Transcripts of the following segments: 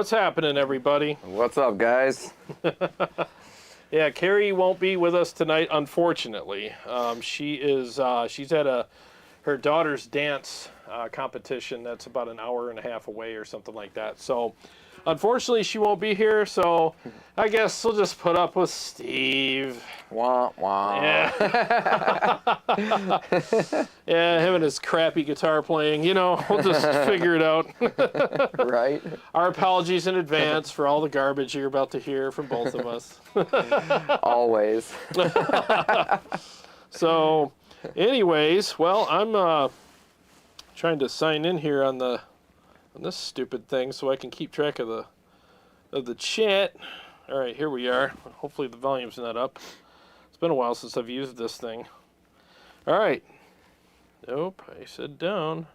What's happening, everybody? What's up, guys? Yeah, Carrie won't be with us tonight, unfortunately. She's at her daughter's dance competition that's about an hour and a half away or something like that. So, unfortunately, she won't be here. So, I guess we'll just put up with Steve. Wah, wah. Yeah. Yeah, him and his crappy guitar playing. You know, we'll just figure it out. Right? Our apologies in advance for all the garbage you're about to hear from both of us. Always. So, anyways, well, I'm trying to sign in here on this stupid thing so I can keep track of the chat. All right, here we are. Hopefully the volume's not up. It's been a while since I've used this thing. All right. Nope, I said down.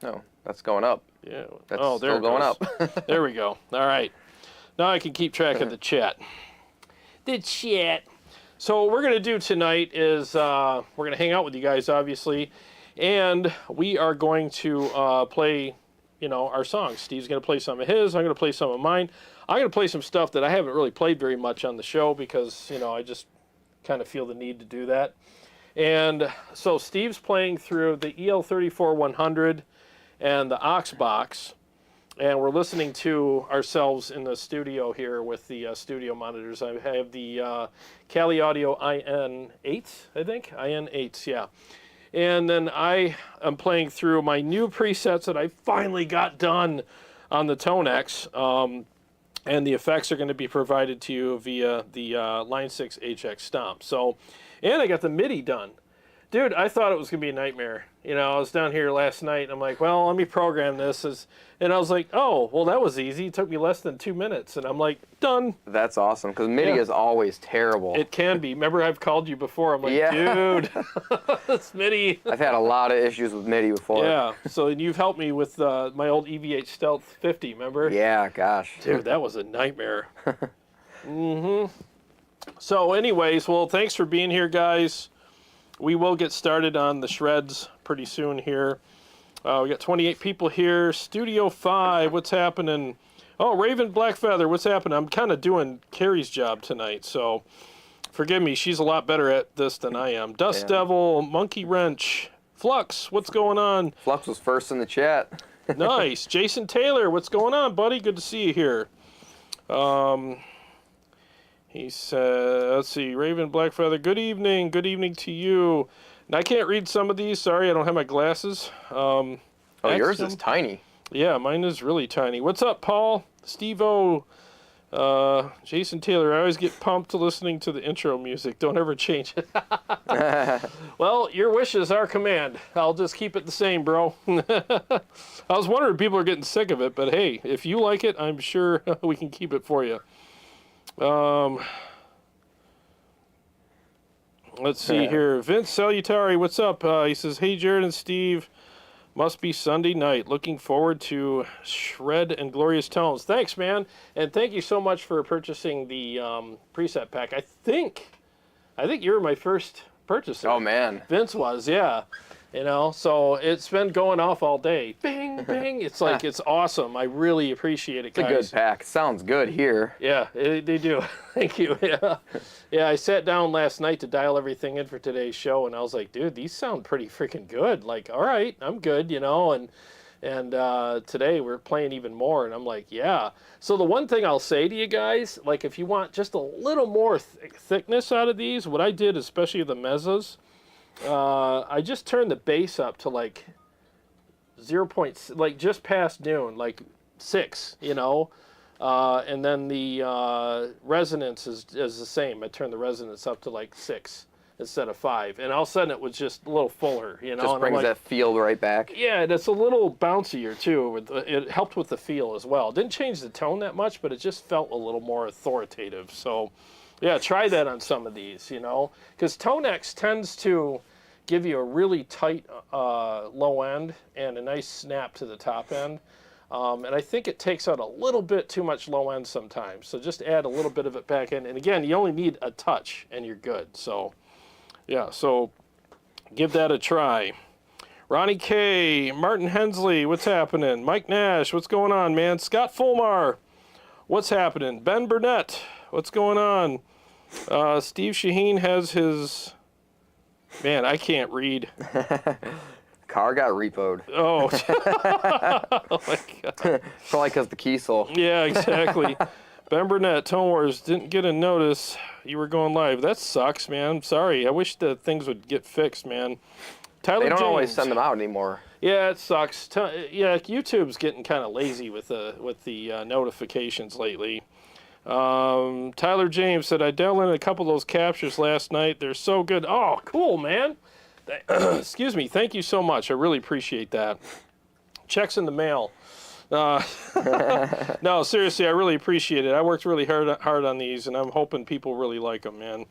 No, that's going up. Yeah. That's there still it going goes. up. There we go. All right. Now I can keep track of the chat. The chat. So what we're going to do tonight is we're going to hang out with you guys, obviously, and we are going to play, our songs. Steve's going to play some of his. I'm going to play some of mine. I'm going to play some stuff that I haven't really played very much on the show because, I just kind of feel the need to do that. And so Steve's playing through the EL34 100 and the Aux box, and we're listening to ourselves in the studio here with the studio monitors. I have the Cali Audio IN8s, I think. IN8s, yeah. And then I am playing through my new presets that I finally got done on the ToneX. And the effects are going to be provided to you via the Line 6 HX Stomp. So, and I got the MIDI done. Dude, I thought it was going to be a nightmare. I was down here last night, and I'm like, well, let me program this. And I was like, oh, well, that was easy. It took me less than 2 minutes. And I'm like, done. That's awesome, because MIDI is always terrible. It can be. Remember, I've called you before. I'm like, dude, this MIDI. I've had a lot of issues with MIDI before. Yeah, so you've helped me with my old EVH Stealth 50, remember? Yeah, gosh. Dude, that was a nightmare. So anyways, well, thanks for being here, guys. We will get started on the shreds pretty soon here. We got 28 people here. Studio 5, what's happening? Oh, Raven Blackfeather, what's happening? I'm kind of doing Carrie's job tonight, so forgive me. She's a lot better at this than I am. Dust Devil, Monkey Wrench, Flux, what's going on? Flux was first in the chat. Nice. Jason Taylor, what's going on, buddy? Good to see you here. He said, let's see, Raven Blackfeather, good evening to you. And I can't read some of these, sorry, I don't have my glasses. Oh, yours is tiny. Yeah, mine is really tiny. What's up, Paul? Steve-O, Jason Taylor, I always get pumped listening to the intro music. Don't ever change it. Well, your wish is our command. I'll just keep it the same, bro. I was wondering if people are getting sick of it, but hey, if you like it, I'm sure we can keep it for you. Let's see here. Vince Salutari, what's up? He says, hey, Jarrod and Steve, must be Sunday night. Looking forward to Shred and Glorious Tones. Thanks, man. And thank you so much for purchasing the preset pack. I think you were my first purchaser. Oh, man. Vince was, yeah. So it's been going off all day. Bing, bing. It's like, it's awesome. I really appreciate it, guys. It's a good pack. Sounds good here. Yeah, they do. Thank you. Yeah. Yeah, I sat down last night to dial everything in for today's show, and I was like, dude, these sound pretty freaking good. Like, all right, I'm good, and today we're playing even more, and I'm like, yeah. So the one thing I'll say to you guys, like, if you want just a little more thickness out of these, what I did, especially the mezzos, I just turned the bass up to like 0. Like just past noon, like 6, and then the resonance is the same. I turned the resonance up to like 6 instead of 5, and all of a sudden it was just a little fuller, Just brings that feel right back. Yeah, and it's a little bouncier too. It helped with the feel as well. It didn't change the tone that much, but it just felt a little more authoritative. So. Yeah, try that on some of these, because ToneX tends to give you a really tight low end and a nice snap to the top end. And I think it takes out a little bit too much low end sometimes. So just add a little bit of it back in. And again, you only need a touch and you're good. So, yeah, so give that a try. Ronnie K, Martin Hensley, what's happening? Mike Nash, what's going on, man? Scott Fulmar, what's happening? Ben Burnett, what's going on? Steve Shaheen has his... Man, I can't read. Car got repoed. Oh. Oh my God. Probably because the Kiesel. Yeah, exactly. Ben Burnett, Tone Wars, didn't get a notice you were going live. That sucks, man. Sorry. I wish that things would get fixed, man. Tyler They don't James. always send them out anymore. Yeah, it sucks. Yeah, YouTube's getting kind of lazy with the notifications lately. Tyler James said, I downloaded a couple of those captures last night. They're so good. Oh, cool, man. Excuse me. Thank you so much. I really appreciate that. Checks in the mail. No, seriously, I really appreciate it. I worked really hard on these, and I'm hoping people really like them, man.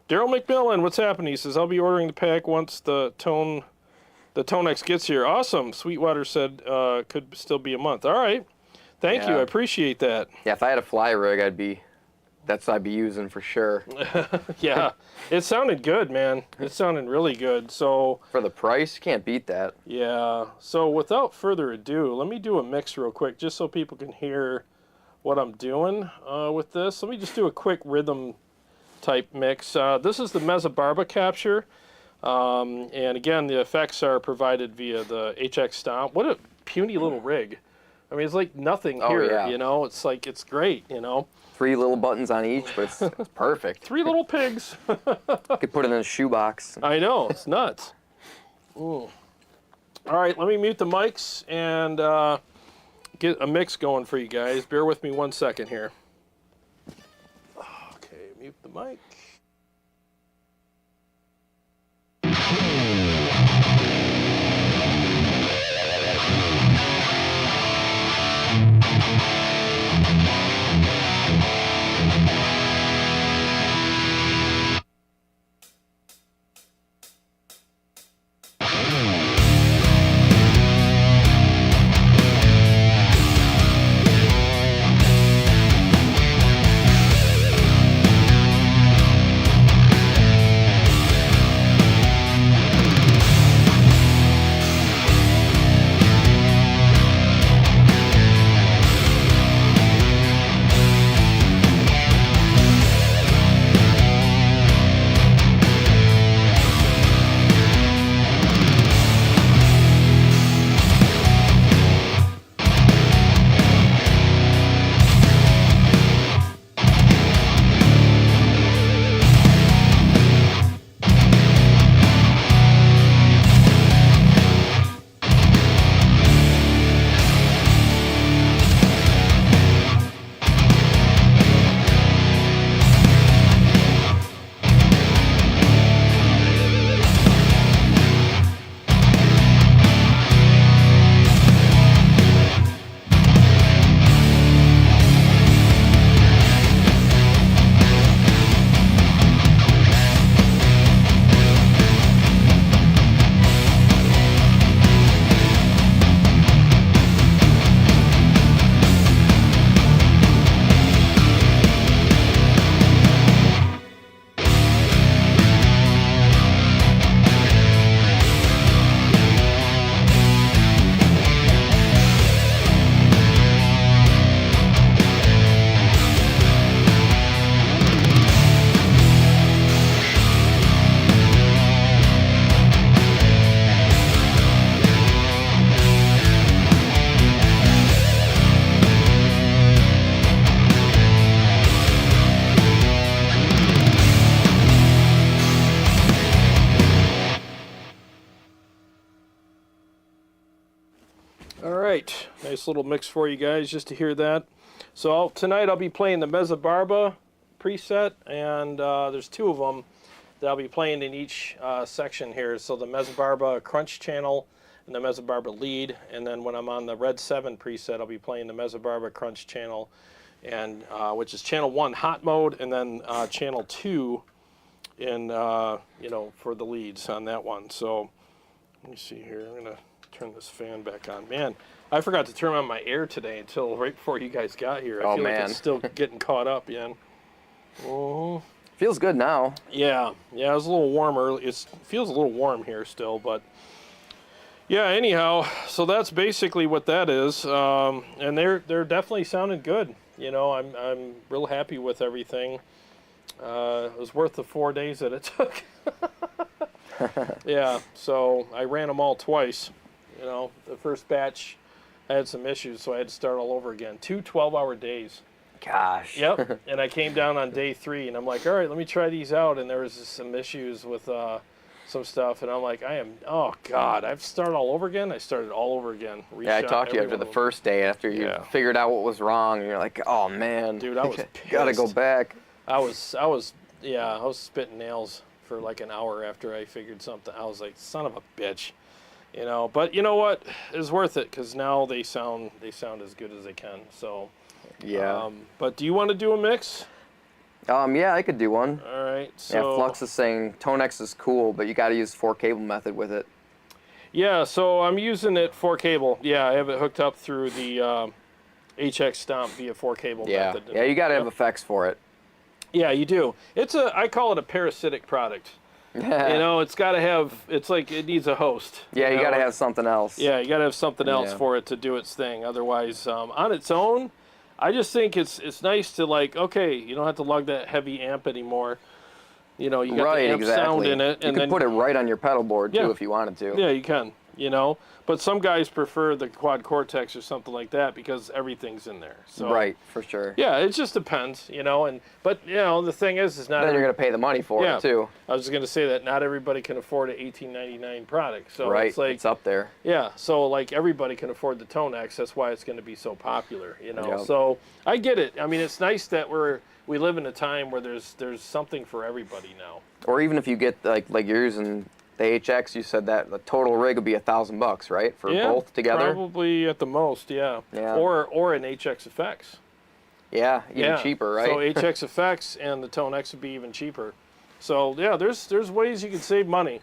Daryl McMillan, what's happening? He says, I'll be ordering the pack once the ToneX gets here. Awesome. Sweetwater said could still be a month. All right. Thank you. I appreciate that. Yeah, if I had a fly rig, I'd be using for sure. Yeah. It sounded good, man. It sounded really good. So for the price, you can't beat that. Yeah. So without further ado, let me do a mix real quick just so people can hear what I'm doing with this. Let me just do a quick rhythm type mix. This is the Mezza Barba capture. And again, the effects are provided via the HX Stomp. What a puny little rig. I mean, it's like nothing here, yeah. you know? It's like, it's great, you know? 3 little buttons on each, but it's perfect. 3 little pigs. You could put it in a shoebox. I know, it's nuts. Ooh. All right, let me mute the mics and get a mix going for you guys. Bear with me 1 second here. Okay, mute the mic. right, nice little mix for you guys just to hear that. So tonight I'll be playing the Mezza Barba preset, and there's two of them that I'll be playing in each section here. So the Mezza Barba Crunch channel and the Mezza Barba lead, and then when I'm on the Red 7 preset, I'll be playing the Mezza Barba Crunch channel, and which is channel 1 hot mode, and then channel 2 in you know, for the leads on that one. So let me see here. I'm gonna turn this fan back on. Man, I forgot to turn on my air today until right before you guys got here. I feel like it's still getting caught up, yeah. Oh. Feels good now. Yeah, it was a little warm early. It feels a little warm here still, but Yeah. Anyhow, so that's basically what that is, and they're definitely sounding good. You know, I'm real happy with everything. It was worth the 4 days that it took. Yeah. So I ran them all twice. You know, the first batch I had some issues, so I had to start all over again. 2 12-hour days. Gosh. Yep. And I came down on day 3, and I'm like, all right, let me try these out. And there was just some issues with some stuff, and I'm like, oh God, I've started all over again. I started all over again. Yeah, I talked to you after the first day, after you figured out what was wrong, and you're like, oh man, dude, I was pissed. Gotta go back. I was spitting nails for like an hour after I figured something. I was like, son of a bitch, you know. But you know what? It's worth it because now they sound as good as they can. So yeah. But do you want to do a mix? Yeah, I could do one. All right. So yeah, Flux is saying ToneX is cool, but you got to use 4-cable method with it. Yeah, so I'm using it 4-cable. Yeah, I have it hooked up through the HX Stomp via 4-cable method. Yeah, you got to have effects for it. Yeah, you do. I call it a parasitic product. You know, it's got to have. It's like it needs a host. Yeah, you got to have something else. Yeah, you got to have something else for it to do its thing. Otherwise, on its own, I just think it's nice to like, okay, you don't have to lug that heavy amp anymore. You know, you got the amp sound in it. You can put it right on your pedal board too if you wanted to. Yeah, you can. You know, but some guys prefer the quad Cortex or something like that because everything's in there. So, right, for sure. Yeah, it just depends, you know. But you know, the thing is not. Then you're gonna pay the money for it too. I was gonna say that not everybody can afford an $18.99 product. So right, it's like it's up there. Yeah, so like everybody can afford the ToneX. That's why it's gonna be so popular, you know. Yep. So I get it. I mean, it's nice that we live in a time where there's something for everybody now. Or even if you get like you're using the HX, you said that the total rig would be $1,000, right, for both together? Probably at the most, yeah. Or an HX Effects. Yeah, even cheaper, right? So HX Effects and the ToneX would be even cheaper. So yeah, there's ways you can save money,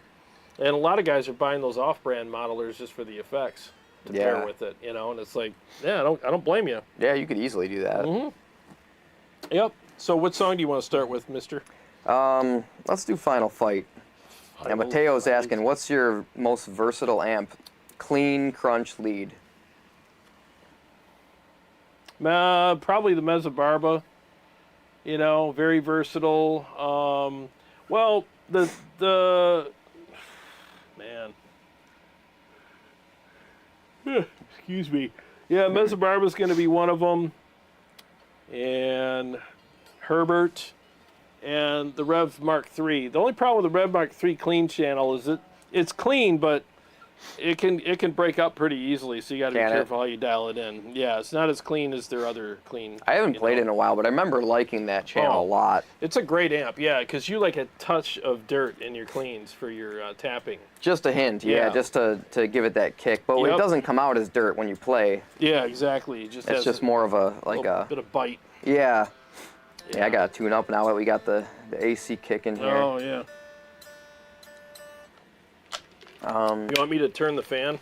and a lot of guys are buying those off-brand modelers just for the effects to pair with it, you know. And it's like, I don't blame you. Yeah, you could easily do that. Yep. So what song do you want to start with, Mister? Let's do Final Fight. And Mateo's asking, what's your most versatile amp? Clean, crunch, lead. Probably the Mezzabarba. You know, very versatile. Well, the man. Excuse me. Yeah, Mezzabarba's going to be one of them. And Herbert. And the Rev Mark III. The only problem with the Rev Mark III clean channel is it's clean, but it can break up pretty easily. So you got to be careful how you dial it in. Yeah, it's not as clean as their other clean. I haven't played it in a while, but I remember liking that channel a lot. It's a great amp, yeah, because you like a touch of dirt in your cleans for your tapping. Just a hint, just to give it that kick. But it doesn't come out as dirt when you play. Yeah, exactly. It's just more of a bit of bite. Yeah. Yeah, I got to tune up now that we got the AC kick in here. Oh, yeah. You want me to turn the fan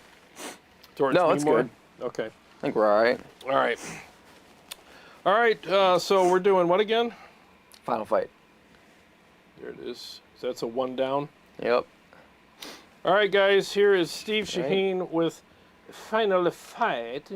towards me more? No, it's good. Okay. I think we're all right. All right. All right, so we're doing what again? Final Fight. There it is. So that's a 1 down. Yep. All right, guys, here is Steve Shaheen with Final Fight.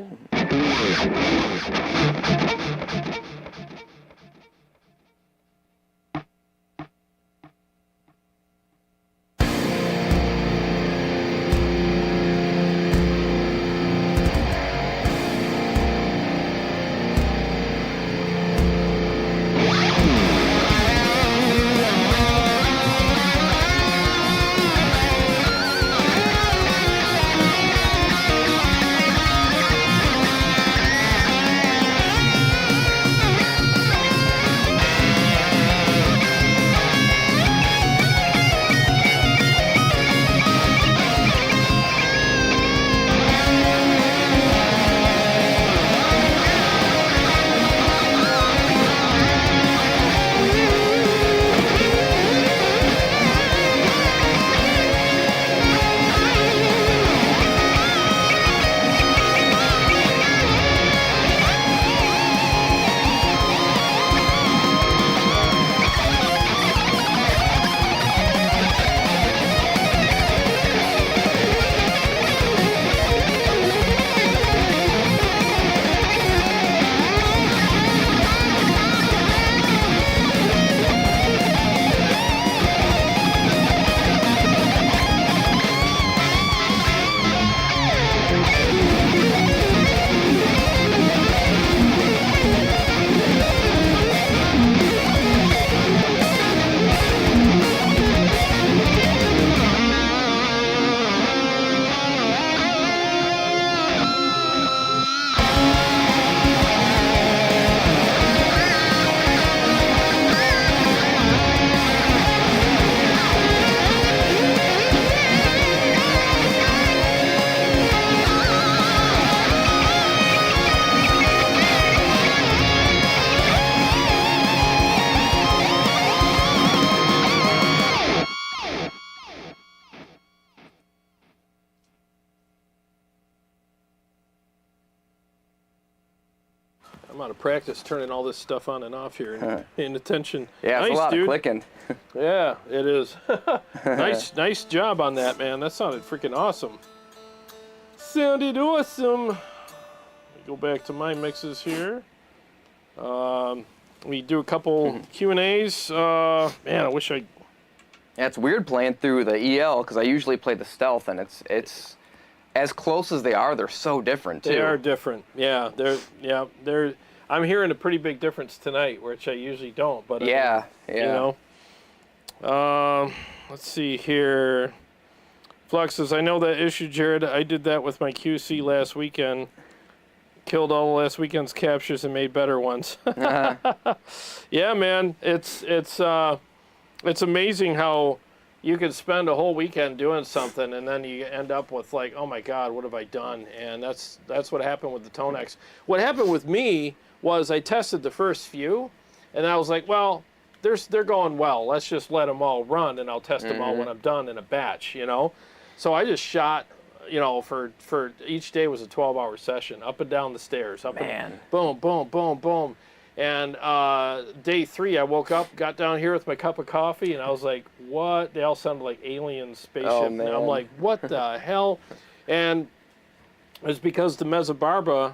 out of practice turning all this stuff on and off here and paying attention. Yeah, nice, it's a lot dude. of clicking. Yeah, it is. Nice job on that, man. That sounded freaking awesome. Sounded awesome. Let me go back to my mixes here. We do a couple Q&As. Man, I wish I... Yeah, it's weird playing through the EL because I usually play the stealth, and it's as close as they are, they're so different too. They are different. Yeah, they're. I'm hearing a pretty big difference tonight, which I usually don't. But yeah. You know. Let's see here. Flux says, I know that issue, Jarrod. I did that with my QC last weekend. Killed all last weekend's captures and made better ones. Yeah, man. It's amazing how you could spend a whole weekend doing something and then you end up with like, oh my God, what have I done? And that's what happened with the ToneX. What happened with me was I tested the first few and I was like, well, they're going well. Let's just let them all run and I'll test them all when I'm done in a batch, you know? So I just shot, you know, for each day was a 12-hour session, up and down the stairs, and boom, boom, boom, boom. And day 3, I woke up, got down here with my cup of coffee, and I was like, what? They all sounded like alien spaceship. Oh, and I'm like, what the hell? And it was because the Mesobarba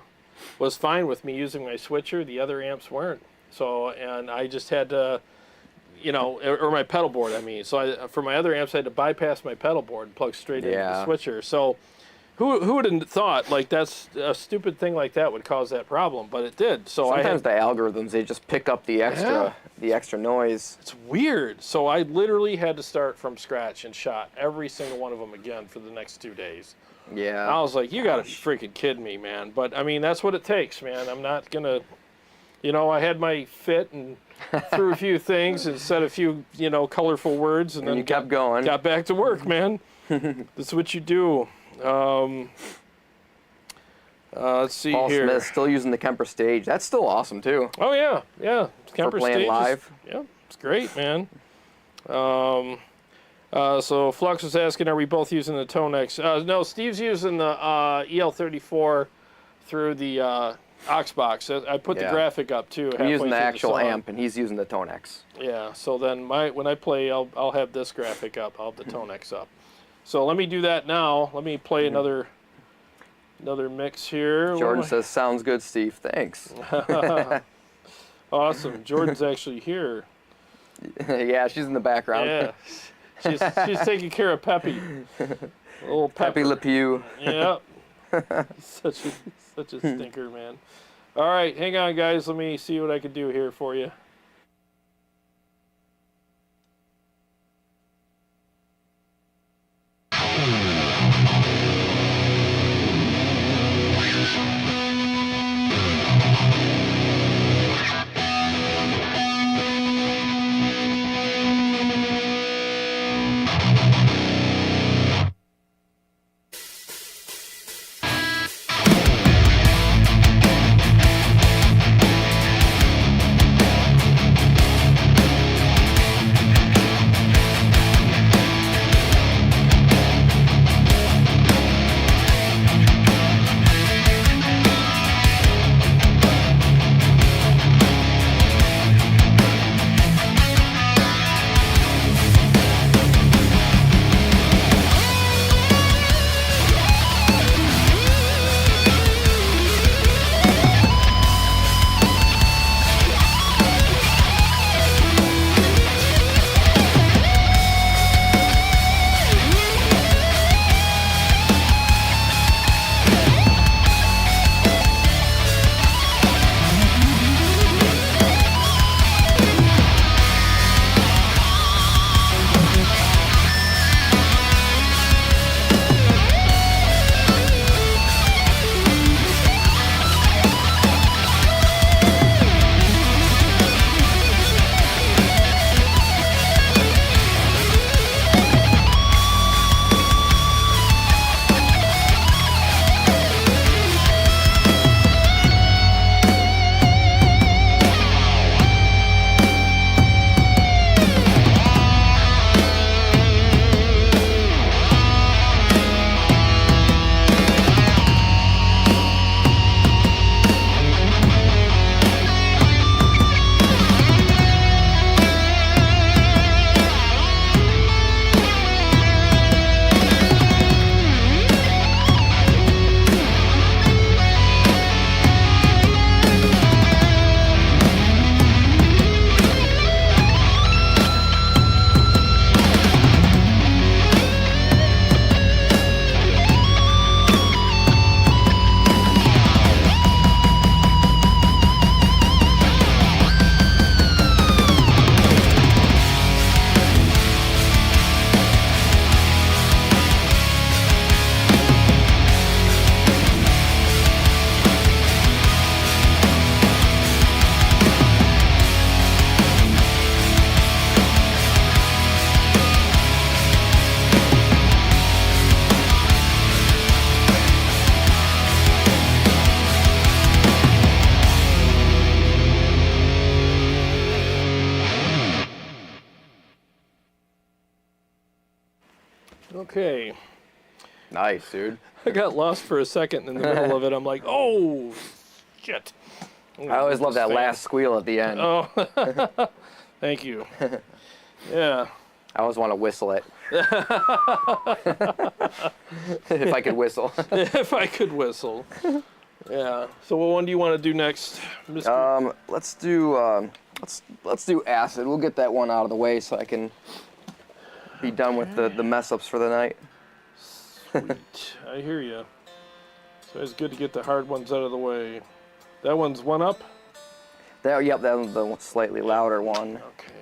was fine with me using my switcher. The other amps weren't. So, and I just had to, you know, or my pedal board, I mean. So for my other amps, I had to bypass my pedal board and plug straight into the switcher. So who would have thought, like, that's a stupid thing like that would cause that problem, but it did. So sometimes the algorithms, they just pick up the extra noise. It's weird. So I literally had to start from scratch and shot every single one of them again for the next 2 days. Yeah. I was like, you got to be freaking kidding me, man. But, I mean, that's what it takes, man. I'm not going to, you know, I had my fit and threw a few things and said a few, you know, colorful words. And then you kept going. Got back to work, man. That's what you do. Let's see Paul here. Smith still using the KEMPER stage. That's still awesome, too. Oh, yeah. Yeah. KEMPER for playing stage live. Yeah, it's great, man. So Flux was asking, are we both using the ToneX? No, Steve's using the EL34 through the aux box. I put the graphic up too. I'm using the actual amp, and he's using the ToneX. Yeah. So then when I play, I'll have this graphic up. I'll have the ToneX up. So let me do that now. Let me play another mix here. Jordan says, sounds good, Steve. Thanks. Awesome. Jordan's actually here. Yeah, she's in the background. Yeah. She's taking care of Peppy. Little Peppy Le Pew. Yep. Such a stinker, man. All right, hang on, guys. Let me see what I can do here for you. Okay. Nice, dude. I got lost for a second in the middle of it. I'm like, oh, shit. I always love that last squeal at the end. Oh, thank you. Yeah. I always want to whistle it. If I could whistle. If I could whistle. Yeah. So what one do you want to do next, Mr.? Let's do acid. We'll get that one out of the way so I can be done with the mess ups for the night. Sweet. I hear you. So it's good to get the hard ones out of the way. That one's one up? Yep, that was the slightly louder one. Okay.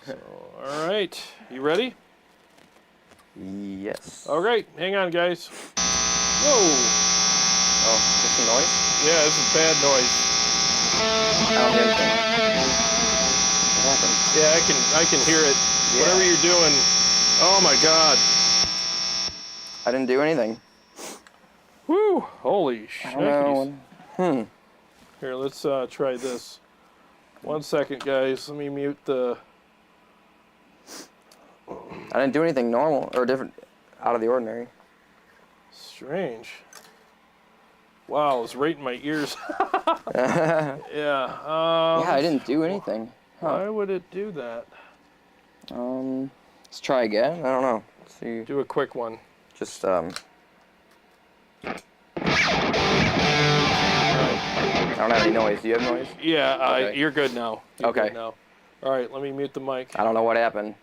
So, all right. You ready? Yes. All right. Hang on, guys. Whoa. Oh, just some noise? Yeah, this is bad noise. I don't hear anything. What happened? Yeah, I can hear it. Yeah. Whatever you're doing. Oh my God. I didn't do anything. Woo! Holy shit. No. Here, let's try this. 1 second, guys. Let me mute the... I didn't do anything normal or different, out of the ordinary. Strange. Wow, it was right in my ears. Yeah, I didn't do anything. Why would it do that? Let's try again. I don't know. Let's see. Do a quick one. Just I don't have any noise. Do you have noise? Yeah, Okay. you're good now. You're Okay. good now. All right, let me mute the mic. I don't know what happened.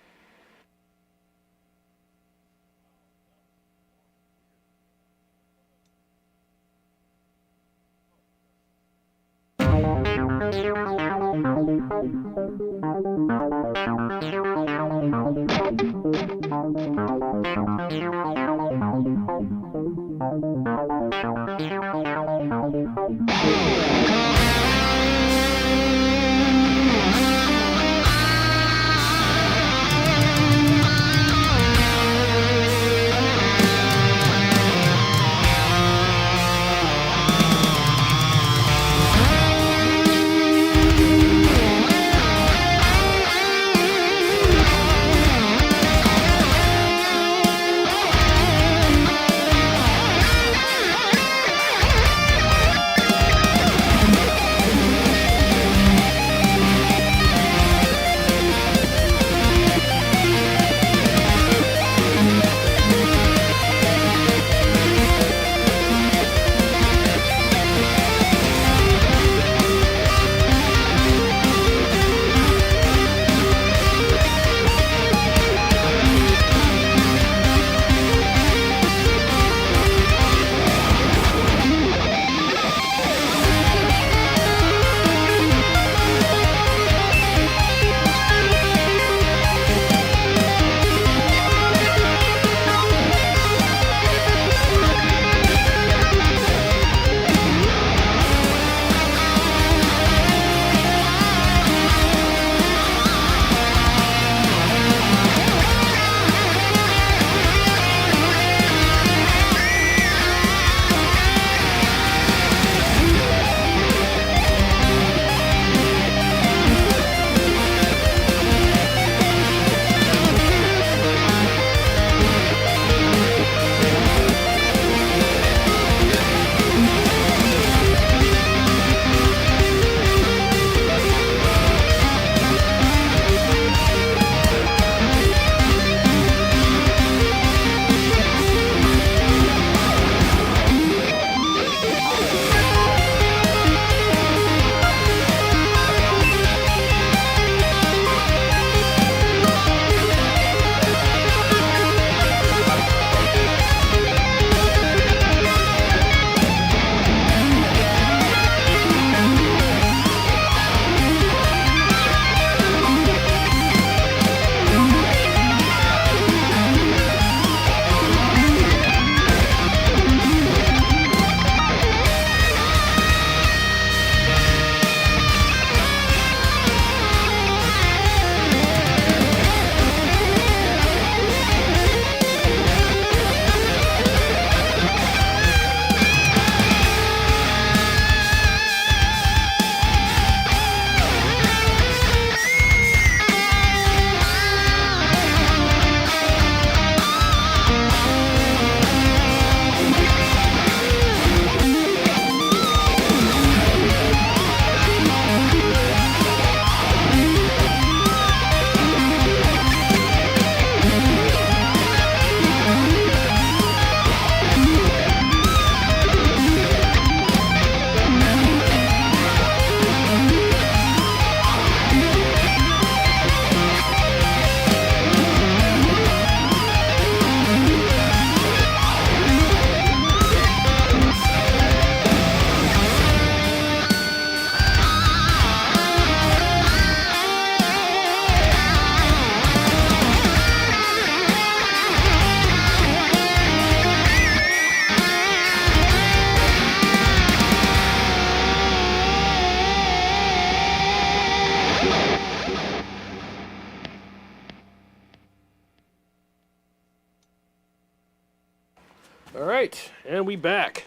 All right, and we back.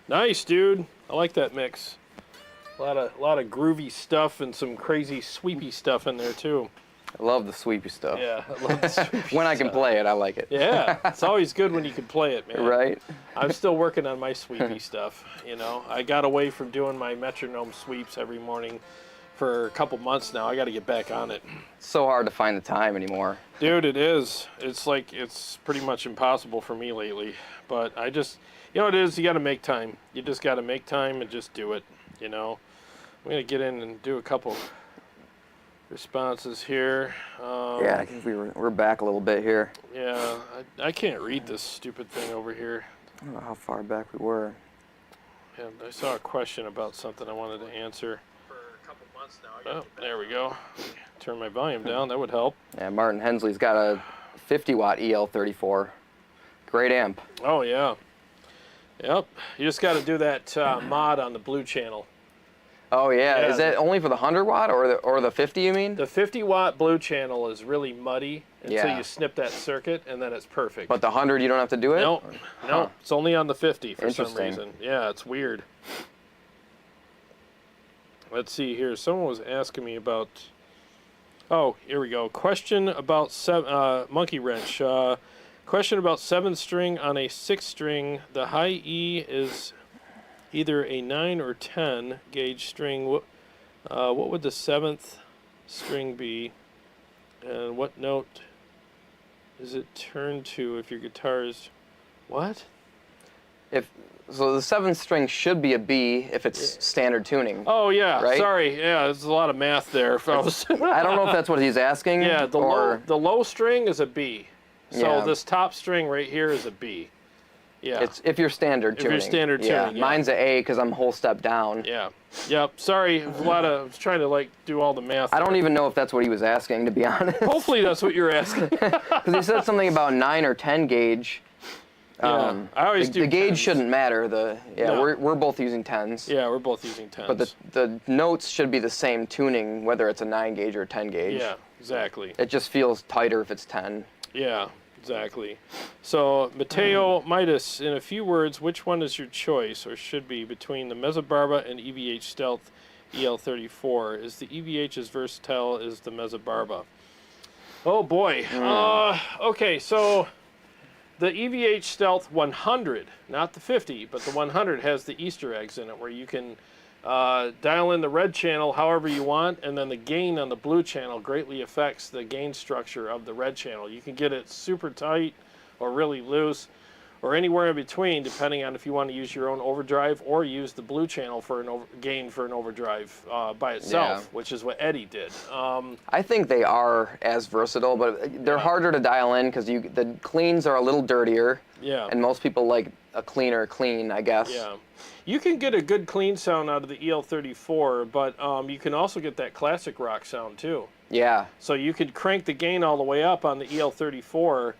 Nice, dude. I like that mix. A lot of groovy stuff and some crazy sweepy stuff in there too. I love the sweepy stuff. Yeah, I love the sweepy When I can stuff. play it, I like it. Yeah, it's always good when you can play it, man. Right? I'm still working on my sweepy stuff, you know. I got away from doing my metronome sweeps every morning for a couple months now. I got to get back on it. It's so hard to find the time anymore. Dude, it is. It's pretty much impossible for me lately. But I just, you know what it is? You got to make time. You just got to make time and just do it, you know. I'm going to get in and do a couple responses here. Yeah, I think we're back a little bit here. Yeah, I can't read this stupid thing over here. I don't know how far back we were. And I saw a question about something I wanted to answer. For a couple months now. Oh, there we go. Turn my volume down. That would help. Yeah, Martin Hensley's got a 50-watt EL34. Great amp. Oh, yeah. Yep. You just got to do that mod on the blue channel. Oh yeah. Yeah. Is that only for the 100-watt or the 50? You mean? The 50-watt blue channel is really muddy until Yeah. you snip that circuit, and then it's perfect. But the 100, you don't have to do it. No, Huh. no, it's only on the 50 for some Interesting. reason. Yeah, it's weird. Let's see here. Someone was asking me about. Oh, here we go. Question about monkey wrench. Question about 7-string on a 6-string. The high E is either a 9 or 10 gauge string. What would the 7th string be? And what note is it turned to if your guitar is... What? So the 7th string should be a B if it's standard tuning. Oh, yeah. Right? Sorry. Yeah, there's a lot of math there, folks. I don't know if that's what he's asking. Yeah, the low string is a B. So Yeah. this top string right here is a B. Yeah. It's if you're standard If you're tuning. standard tuning, yeah. Mine's a A because I'm a whole step down. Yeah. Yep. Sorry. I was trying to like do all the math. I don't even know if that's what he was asking, to be honest. Hopefully that's what you're asking. Because he said something about 9 or 10 gauge. Yeah, I always do The gauge 10s. shouldn't matter. No. We're both using 10s. Yeah, we're both using 10s. But the notes should be the same tuning, whether it's a 9 gauge or a 10 gauge. Yeah, exactly. It just feels tighter if it's 10. Yeah, exactly. So, Matteo Midas, in a few words, which one is your choice, or should be, between the Mezzabarba and EVH Stealth EL34? Is the EVH as versatile as the Mezzabarba? Oh boy. Okay, so the EVH Stealth 100, not the 50, but the 100 has the Easter eggs in it, where you can dial in the red channel however you want, and then the gain on the blue channel greatly affects the gain structure of the red channel. You can get it super tight or really loose or anywhere in between, depending on if you want to use your own overdrive or use the blue channel for an gain for an overdrive by itself, which is what Eddie did. I think they are as versatile, but they're harder to dial in because the cleans are a little dirtier. Yeah. And most people like a cleaner clean, I guess. Yeah. You can get a good clean sound out of the EL34, but you can also get that classic rock sound too. Yeah. So you could crank the gain all the way up on the EL34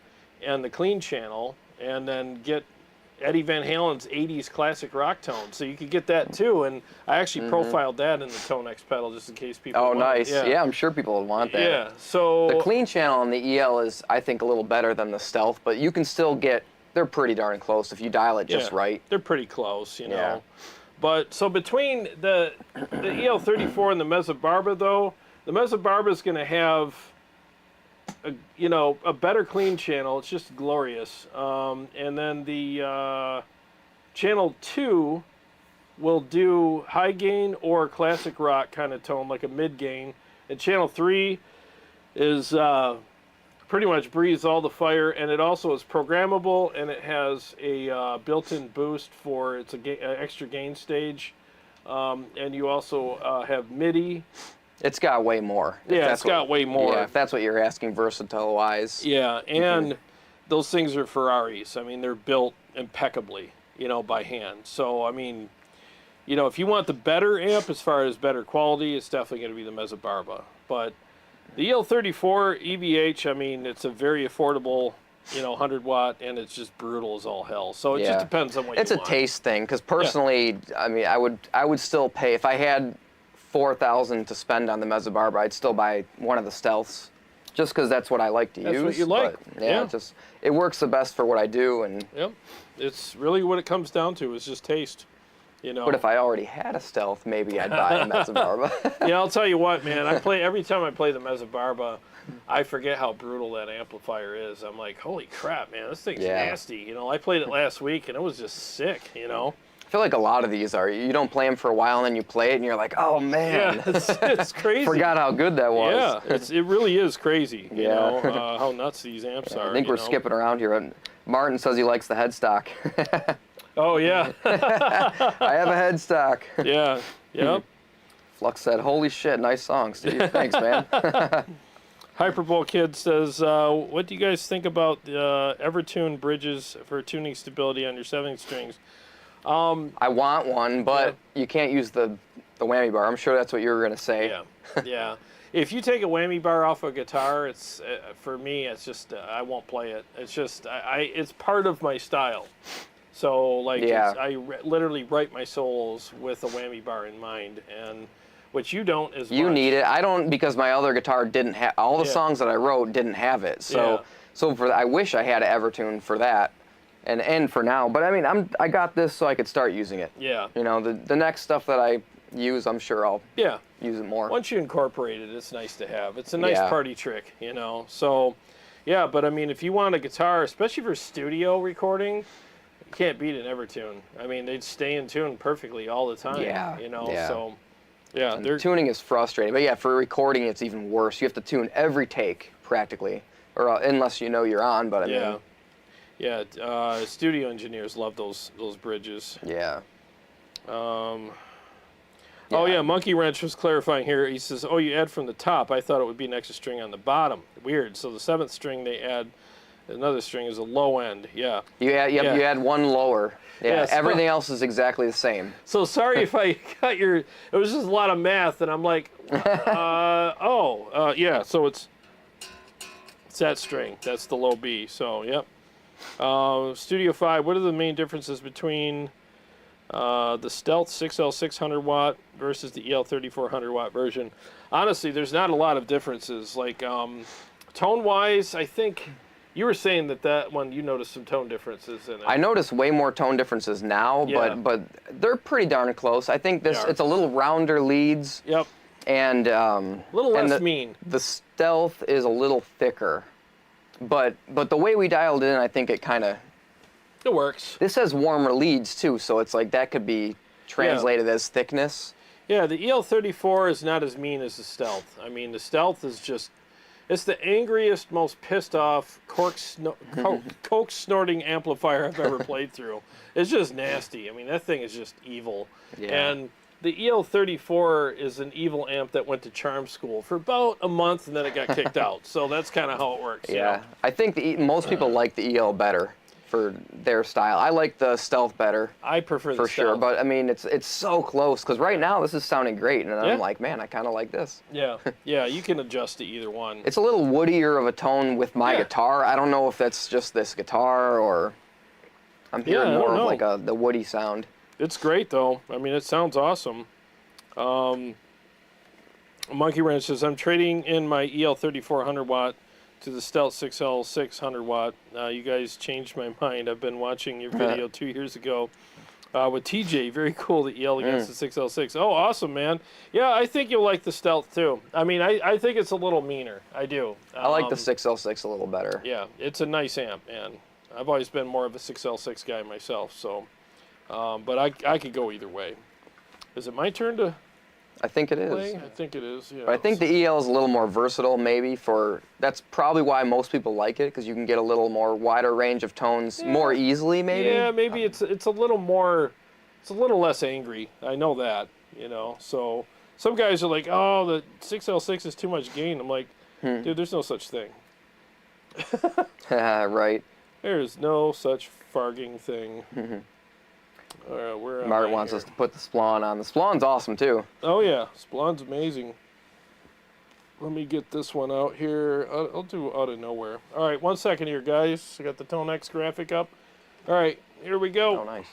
and the clean channel, and then get Eddie Van Halen's 80s classic rock tone. So you could get that too, and I actually profiled that in the ToneX pedal just in case people Oh, want nice. it. Yeah, I'm sure people would want that. Yeah, so... The clean channel on the EL is, I think, a little better than the Stealth, but you can still get, they're pretty darn close if you dial it just right. They're pretty close, you know. Yeah. But, so between the EL34 and the Mezzabarba, though, the Mezzabarba is going to have a better clean channel. It's just glorious. And then the channel 2 will do high gain or classic rock kind of tone, like a mid gain. And channel 3 is pretty much breathes all the fire, and it also is programmable, and it has a built-in boost for an extra gain stage. And you also have MIDI. It's got way more. Yeah, it's got way more. Yeah, if that's what you're asking versatile-wise. Yeah, and those things are Ferraris. I mean, they're built impeccably, by hand. So, I mean, if you want the better amp as far as better quality, it's definitely going to be the Mezzabarba. But the EL34 EVH, I mean, it's a very affordable, 100-watt, and it's just brutal as all hell. So it just depends on what you want. It's a taste thing, because personally, I mean, I would still pay, if I had $4,000 to spend on the Mezzabarba, I'd still buy one of the Stealths. just because that's what I like to use. That's what you like. But, yeah, it works the best for what I do. And yep, it's really what it comes down to is just taste. You know. But if I already had a Stealth, maybe I'd buy a Mezzabarba. Yeah, I'll tell you what, man. Every time I play the Mezzabarba, I forget how brutal that amplifier is. I'm like, holy crap, man, this thing's nasty. You know, I played it last week and it was just sick. You know. I feel like a lot of these are. You don't play them for a while and then you play it and you're like, oh man, yeah, it's crazy. Forgot how good that was. Yeah, it really is crazy. You know how nuts these amps are. I think we're skipping around here. Martin says he likes the headstock. Oh, yeah. I have a headstock. Yeah, yep. Flux said, holy shit, nice song, Steve. Thanks, man. Hyperbole Kid says, what do you guys think about the Evertune bridges for tuning stability on your 7th strings? I want one, but you can't use the whammy bar. I'm sure that's what you were going to say. Yeah, yeah. If you take a whammy bar off a guitar, it's for me, it's just, I won't play it. It's just, it's part of my style. So, like, I literally write my solos with a whammy bar in mind, and which you don't as much. You need it. I don't, because my other guitar didn't have, all the songs that I wrote didn't have it. So, I wish I had an Evertune for that, and for now. But I mean, I got this so I could start using it. Yeah. You know, the next stuff that I use, I'm sure I'll use it more. Once you incorporate it, it's nice to have. It's a nice party trick, you know. So, yeah, but I mean, if you want a guitar, especially for studio recording, you can't beat an Evertune. I mean, they'd stay in tune perfectly all the time. Yeah. You know, so tuning is frustrating, but yeah, for recording it's even worse. You have to tune every take practically, or unless you know you're on. But I mean, studio engineers love those bridges. Yeah. Oh yeah, Monkey Wrench was clarifying here. He says, "Oh, you add from the top. I thought it would be an extra string on the bottom. Weird. So the 7th string they add." Another string is a low end, You add, you add one lower. Yeah, everything else is exactly the same. So sorry if I got your. It was just a lot of math, and I'm like, yeah. So it's that string. That's the low B. So yep. Studio 5. What are the main differences between the Stealth 6L 600 watt versus the EL34 100 watt version? Honestly, there's not a lot of differences. Like tone wise, I think. You were saying that one, you noticed some tone differences in it. I notice way more tone differences now, but they're pretty darn close. I think it's a little rounder leads. Yep. And a little less mean. The Stealth is a little thicker, but the way we dialed in, I think it kind of. It works. This has warmer leads too, so it's like that could be translated as thickness. Yeah, the EL34 is not as mean as the Stealth. I mean, the Stealth is just. It's the angriest, most pissed off, coke snorting amplifier I've ever played through. It's just nasty. I mean, that thing is just evil. Yeah. And the EL34 is an evil amp that went to charm school for about a month and then it got kicked out. So that's kind of how it works. Yeah. You know? I think most people like the EL better for their style. I like the Stealth better. I prefer the Stealth. For sure, but I mean, it's so close, because right now this is sounding great, and I'm like, man, I kind of like this. Yeah, yeah, you can adjust to either one. It's a little woodier of a tone with my guitar. I don't know if that's just this guitar, or I'm hearing more of like the woody sound. It's great, though. I mean, it sounds awesome. Monkey Wrench says, I'm trading in my EL34 100 watt to the Stealth 6L 600 watt. You guys changed my mind. I've been watching your video 2 years ago with TJ. Very cool, the EL against the 6L6. Oh, awesome, man. Yeah, I think you'll like the Stealth, too. I mean, I think it's a little meaner. I do. I like the 6L6 a little better. Yeah, it's a nice amp, man. I've always been more of a 6L6 guy myself, so. But I could go either way. Is it my turn to... I think it is. I think it is, yeah. But I think the EL is a little more versatile, maybe, that's probably why most people like it, because you can get a little more wider range of tones more easily, maybe. Yeah, maybe it's a little more, it's a little less angry. I know that, you know. So some guys are like, oh, the 6L6 is too much gain. I'm like, dude, there's no such thing. Right. There's no such farging thing. Mark wants us to put the Splawn on. The Splawn's awesome, too. Oh, yeah. Splawn's amazing. Let me get this one out here. I'll do Out of Nowhere. All right, 1 second here, guys. I got the ToneX graphic up. All right, here we go. Oh, nice.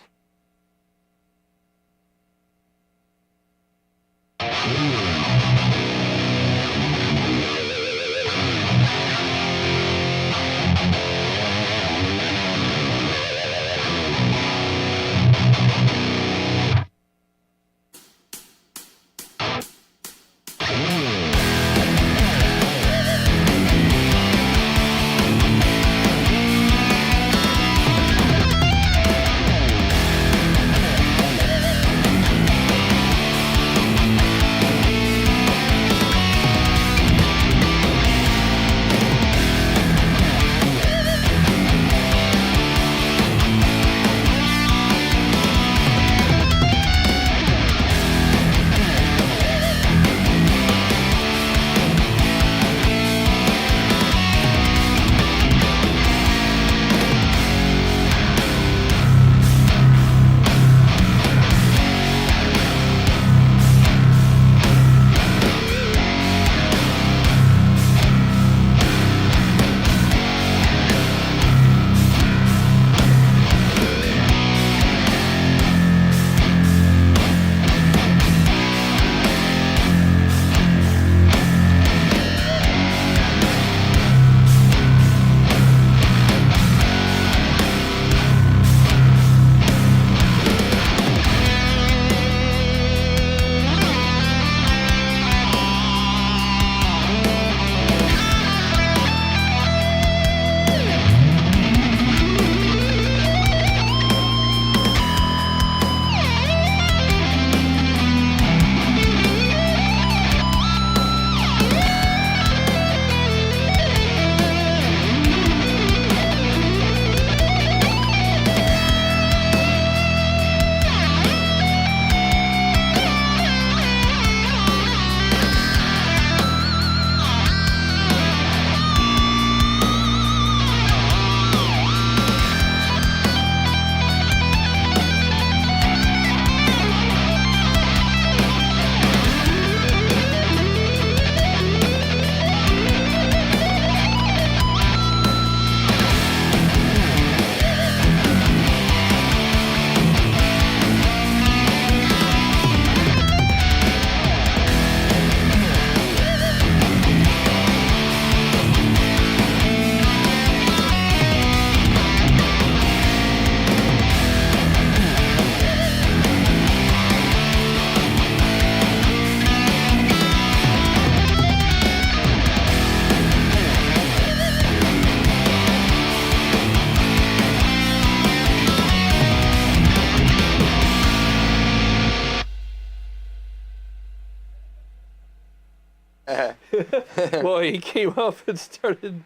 Well, he came up and started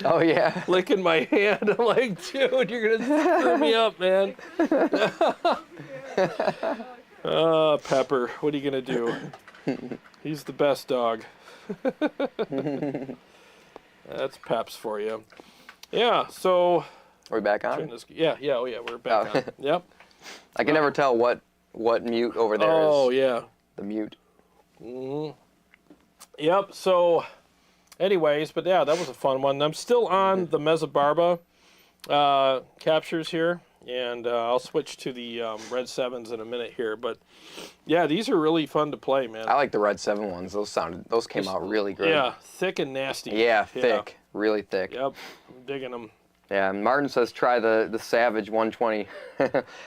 Oh yeah. licking my hand. I'm like, dude, you're gonna screw me up, man. Pepper, what are you gonna do? He's the best dog. That's Peps for you. Yeah, so... Are we back on? Yeah, we're back on. Yep. I can never tell what mute over there is. Oh, yeah. The mute. Mm-hmm. Yep, so... Anyways, but yeah, that was a fun one. I'm still on the Mezza Barba captures here, and I'll switch to the Red 7s in a minute here. But yeah, these are really fun to play, man. I like the Red 7 ones. Those came out really great. Yeah, thick and nasty. Yeah, thick, really thick. Yep, I'm digging them. Yeah, and Martin says try the Savage 120.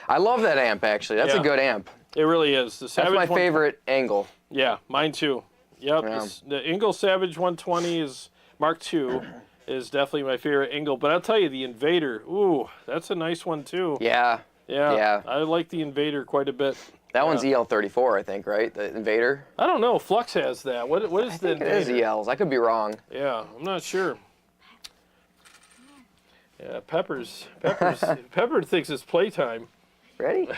I love that amp actually. That's a good amp. It really is. The Savage That's my favorite angle. Yeah, mine too. Yep, Yeah. The Engel Savage 120 is Mark II is definitely my favorite Engel. But I'll tell you, the Invader, ooh, that's a nice one too. Yeah. Yeah. I like the Invader quite a bit. That one's EL34, I think, right? The Invader. I don't know. Flux has that. What is the Invader? It is ELs. I could be wrong. Yeah, I'm not sure. Yeah, Pepper thinks it's playtime. Ready?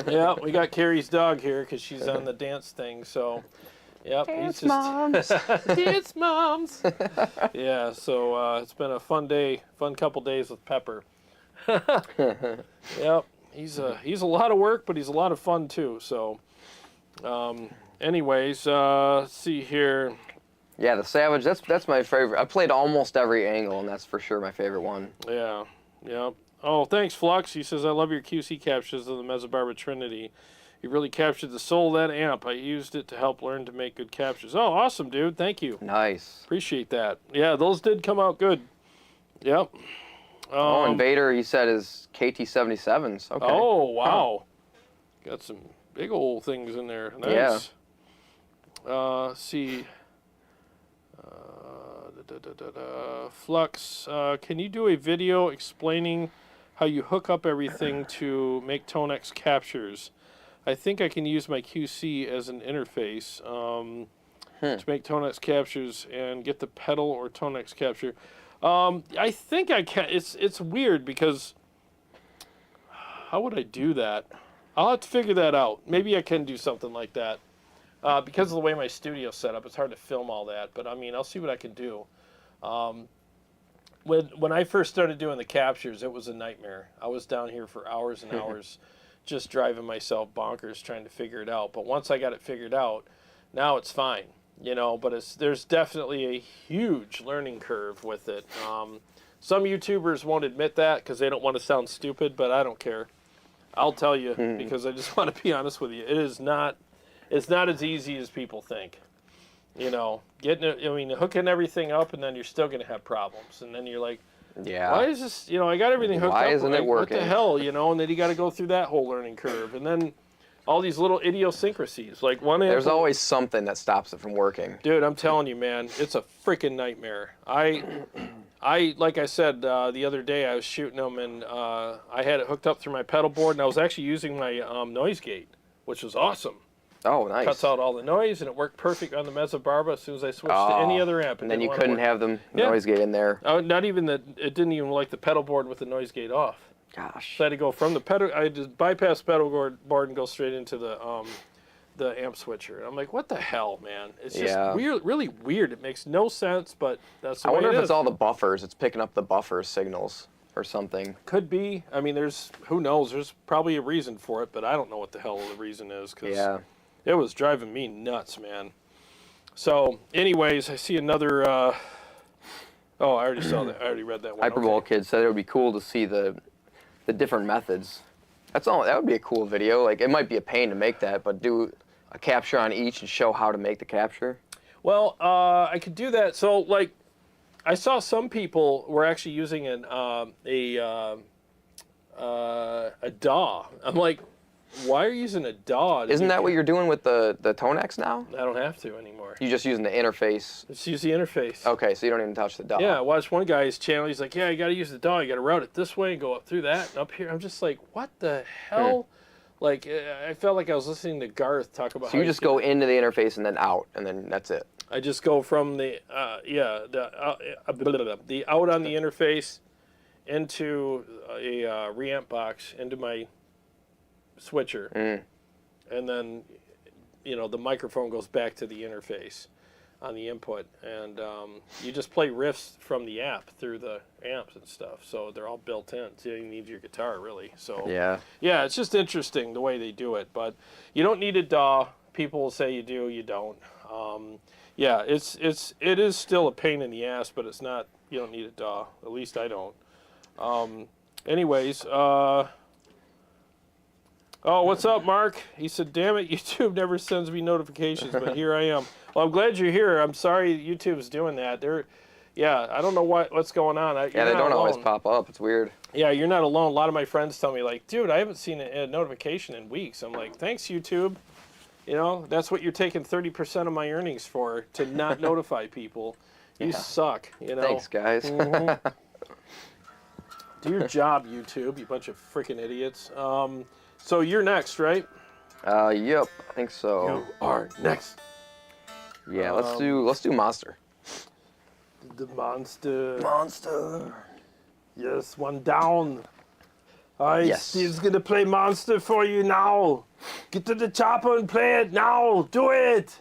Yeah, we got Carrie's dog here because she's on the dance thing. So, yep, Dance moms. Dance moms. Yeah, so it's been a fun couple days with Pepper. Yep, he's a lot of work, but he's a lot of fun too. So, anyways, let's see here. Yeah, the Savage. That's my favorite. I played almost every angle, and that's for sure my favorite one. Yeah. Yep. Oh, thanks, Flux. He says, I love your QC captures of the Mezza Barba Trinity. You really captured the soul of that amp. I used it to help learn to make good captures. Oh, awesome, dude. Thank you. Nice. Appreciate that. Yeah, those did come out good. Yep. Invader, he said, is KT77s. Okay. Oh, wow. Huh. Got some big old things in there. Nice. Yeah. Let's see. Flux, can you do a video explaining how you hook up everything to make ToneX captures? I think I can use my QC as an interface to make ToneX captures and get the pedal or ToneX capture. I think I can. It's weird because how would I do that? I'll have to figure that out. Maybe I can do something like that. Because of the way my studio's set up, it's hard to film all that. But I mean, I'll see what I can do. When I first started doing the captures, it was a nightmare. I was down here for hours and hours just driving myself bonkers trying to figure it out. But once I got it figured out, now it's fine, you know. But there's definitely a huge learning curve with it. Some YouTubers won't admit that because they don't want to sound stupid, but I don't care. I'll tell you because I just want to be honest with you. It's not as easy as people think. You know, hooking everything up, and then you're still going to have problems. And then you're like, yeah, why is this, I got everything hooked up. Why isn't it working? What the hell, And then you got to go through that whole learning curve. And then all these little idiosyncrasies. Like there's always something that stops it from working. Dude, I'm telling you, man, it's a freaking nightmare. Like I said, the other day I was shooting them, and I had it hooked up through my pedal board, and I was actually using my noise gate, which was awesome. Oh, nice. Cuts out all the noise, and it worked perfect on the Mezza Barba as soon as I switched to any other amp. And then you couldn't have the noise gate in there. Not even that. It didn't even like the pedal board with the noise gate off. Gosh. So I had to go from the pedal. I just bypass the pedal board and go straight into the amp switcher. I'm like, what the hell, man? It's just weird, really weird. It makes no sense, but that's the way it is. I wonder if it's all the buffers. It's picking up the buffer signals or something. Could be. I mean, who knows? There's probably a reason for it, but I don't know what the hell the reason is. Cause it was driving me nuts, man. So, anyways, I see another. Oh, I already saw that. I already read that one. Hyperbole Kid said it would be cool to see the different methods. That's all. That would be a cool video. Like, it might be a pain to make that, but do a capture on each and show how to make the capture. Well, I could do that. So, like, I saw some people were actually using a DAW. I'm like, why are you using a DAW? Isn't that what you're doing with the ToneX now? I don't have to anymore. You're just using the interface. Just use the interface. Okay, so you don't even touch the DAW. Yeah, I watched one guy's channel. He's like, yeah, you got to use the DAW. You got to route it this way and go up through that and up here. I'm just like, what the hell? Like, I felt like I was listening to Garth talk about. So you just go into the interface and then out, and then that's it. I just go from the the out on the interface into a reamp box into my switcher, and then the microphone goes back to the interface on the input, and you just play riffs from the app through the amps and stuff. So they're all built in. So you need your guitar really. So yeah, it's just interesting the way they do it. But you don't need a DAW. People will say you do, you don't. Yeah, it is still a pain in the ass, but it's not. You don't need a DAW. At least I don't. Anyways, oh, what's up, Mark? He said, "Damn it, YouTube never sends me notifications, but here I am." Well, I'm glad you're here. I'm sorry YouTube's doing that. I don't know what's going on. Yeah, they don't always pop up. It's weird. Yeah, you're not alone. A lot of my friends tell me, like, dude, I haven't seen a notification in weeks. I'm like, thanks, YouTube. That's what you're taking 30% of my earnings for, to not notify people. You suck, Thanks, guys. Mm-hmm. Do your job, YouTube, you bunch of freaking idiots. So you're next, right? Yep, I think so. You are next. Yeah, let's do Monster. The Monster. Monster. Yes, one down. Yes. Steve's gonna play Monster for you now. Get to the chopper and play it now. Do it.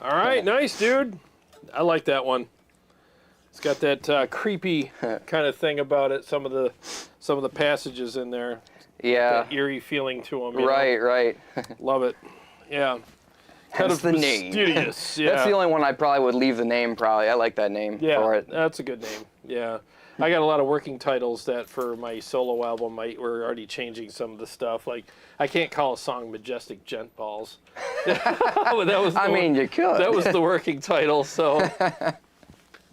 All right, nice, dude. I like that one. It's got that creepy kind of thing about it. Some of the passages in there. Yeah. That eerie feeling to them. Right. Love it. Yeah. Kind of the name. Mysterious. Yeah. That's the only one I probably would leave the name. Probably. I like that name for it. That's a good name. Yeah. I got a lot of working titles that for my solo album we're already changing some of the stuff. Like, I can't call a song Majestic Gent Balls. You could. That was the working title, so.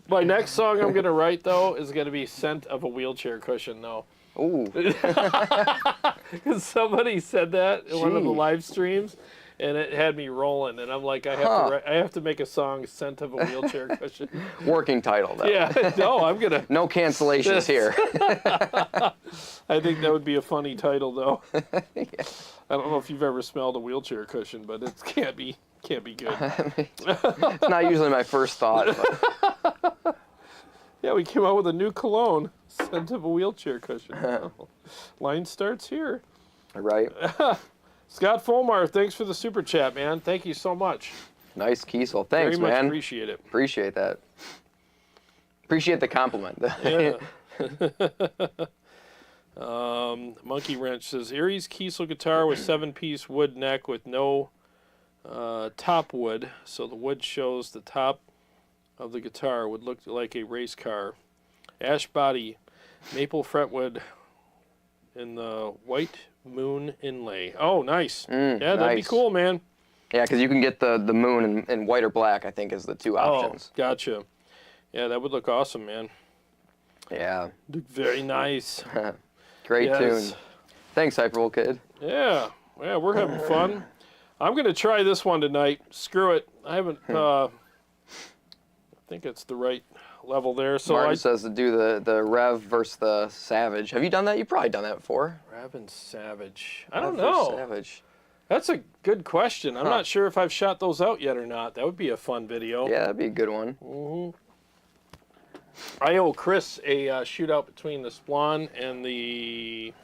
My next song I'm going to write, though, is going to be Scent of a Wheelchair Cushion, though. Ooh. Because somebody said that in one of the live streams, and it had me rolling. And I'm like, I have to make a song, "Scent of a Wheelchair Cushion." Working title, though. Yeah, no, I'm gonna. No cancellations here. I think that would be a funny title, though. Yeah. I don't know if you've ever smelled a wheelchair cushion, but it can't be good. It's not usually my first thought. But... Yeah, we came out with a new cologne, "Scent of a Wheelchair Cushion." Line starts here. Right. Scott Fulmar, thanks for the super chat, man. Thank you so much. Nice, Kiesel. Thanks, Very much man. Appreciate it. Appreciate that. Appreciate the compliment. Yeah. Monkey Wrench says, Erie's Kiesel guitar with 7-piece wood neck with no top wood, so the wood shows the top of the guitar would look like a race car. Ash body, maple fretwood in the white moon inlay. Oh, nice. Yeah, that'd be cool, man. Yeah, because you can get the moon in white or black, I think, is the two options. Oh, gotcha. Yeah, that would look awesome, man. Yeah. Look very nice. Great tune. Thanks, Hyperbowl Kid. Yeah. Yeah, we're having fun. I'm going to try this one tonight. Screw it. I haven't... I think it's the right level there. So Martin says to do the Rev versus the Savage. Have you done that? You've probably done that before. Rev and Savage. I don't know. Savage. That's a good question. I'm not sure if I've shot those out yet or not. That would be a fun video. Yeah, that'd be a good one. Mm-hmm. I owe Chris a shootout between the Splon and the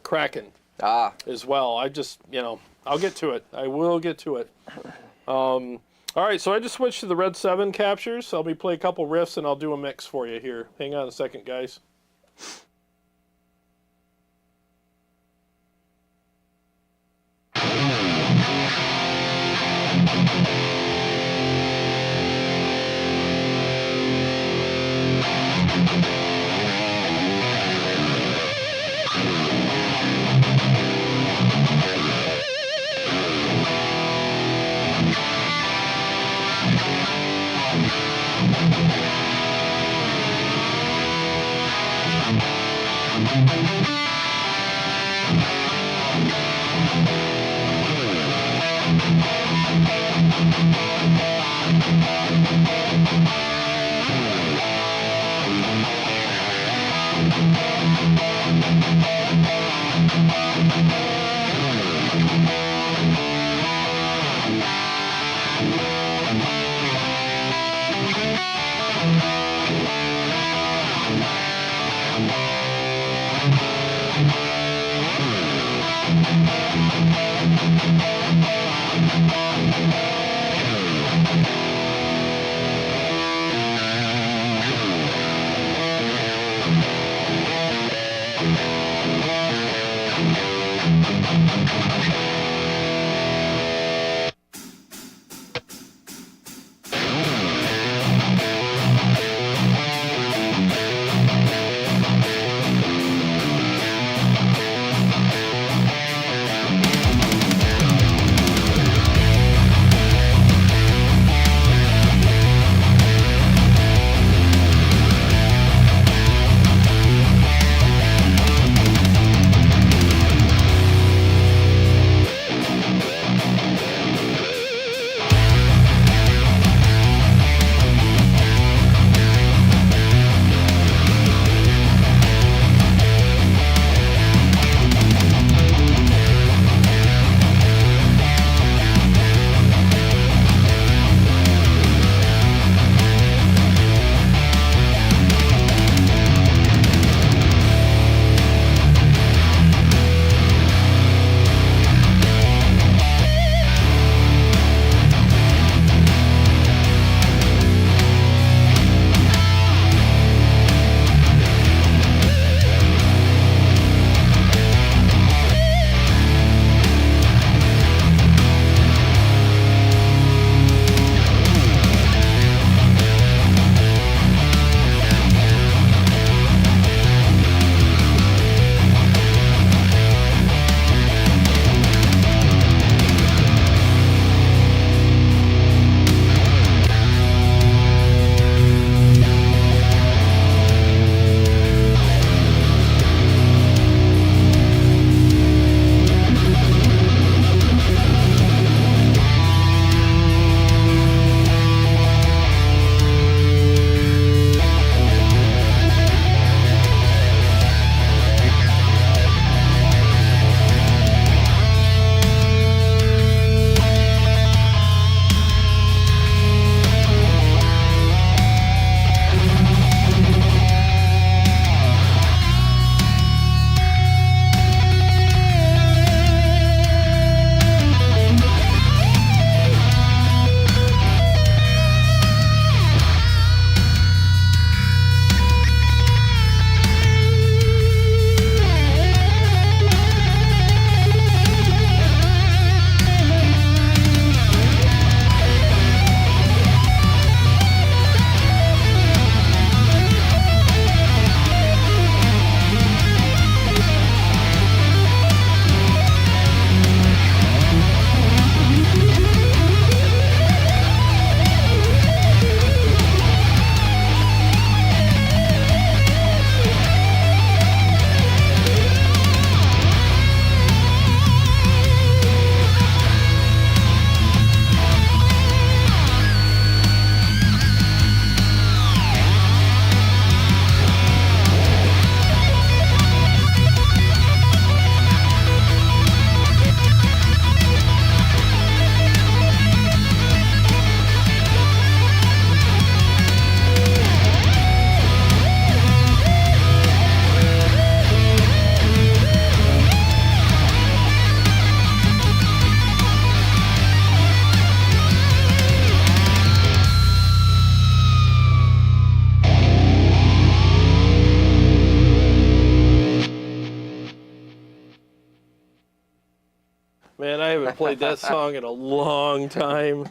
Kraken as well. I just, I'll get to it. I will get to it. All right, so I just switched to the Red 7 captures. So I'll be play a couple riffs and I'll do a mix for you here. Hang on a second, guys. Man, I haven't played that song in a long time.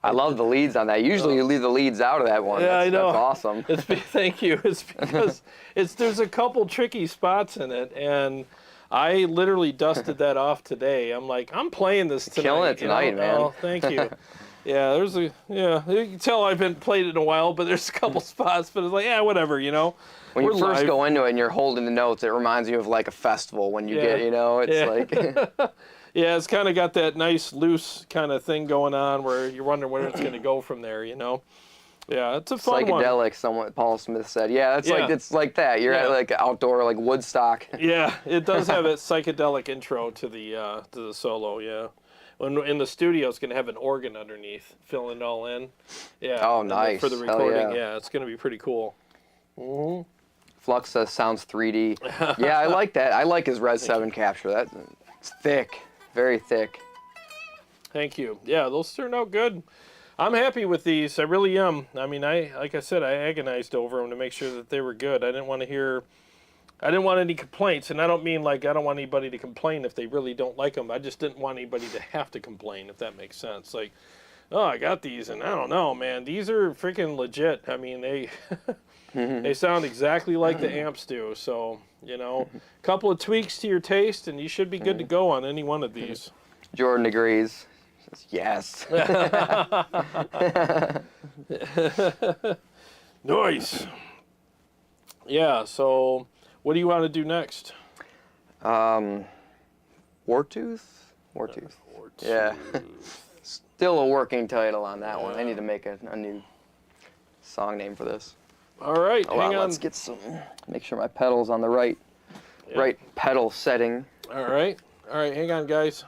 I love the leads on that. Usually you leave the leads out of that one. Yeah, I know. That's awesome. Thank you. It's because there's a couple tricky spots in it, and I literally dusted that off today. I'm like, I'm playing this tonight. Killing it tonight, man. Oh, thank you. Yeah, you can tell I've been played it in a while, but there's a couple spots, but it's like, yeah, whatever, you know. When you first go into it and you're holding the notes, it reminds you of like a festival when you get, you know, it's like. Yeah, it's kind of got that nice loose kind of thing going on where you're wondering where it's going to go from there, you know. Yeah, it's a fun one. Psychedelic, somewhat Paul Smith said. Yeah, it's like that. You're at like outdoor like Woodstock. Yeah, it does have a psychedelic intro to the solo. Yeah, when in the studio, it's going to have an organ underneath, filling it all in. Yeah. Oh, nice. For the recording, yeah, it's going to be pretty cool. Mm-hmm. Flux says sounds 3D. Yeah, I like that. I like his Res 7 capture. It's thick, very thick. Thank you. Yeah, those turned out good. I'm happy with these. I really am. I mean, like I said, I agonized over them to make sure that they were good. I didn't want any complaints, and I don't mean like I don't want anybody to complain if they really don't like them. I just didn't want anybody to have to complain, if that makes sense. Like, oh, I got these, and I don't know, man. These are freaking legit. I mean, they they sound exactly like the amps do. So, you know, a couple of tweaks to your taste, and you should be good to go on any one of these. Jordan agrees. Yes. Nice. Yeah, so what do you want to do next? Wartooth? Wartooth. Yeah. Still a working title on that one. I need to make a new song name for this. All right, hang on. Let's get make sure my pedal's on the right pedal setting. All right, hang on, guys.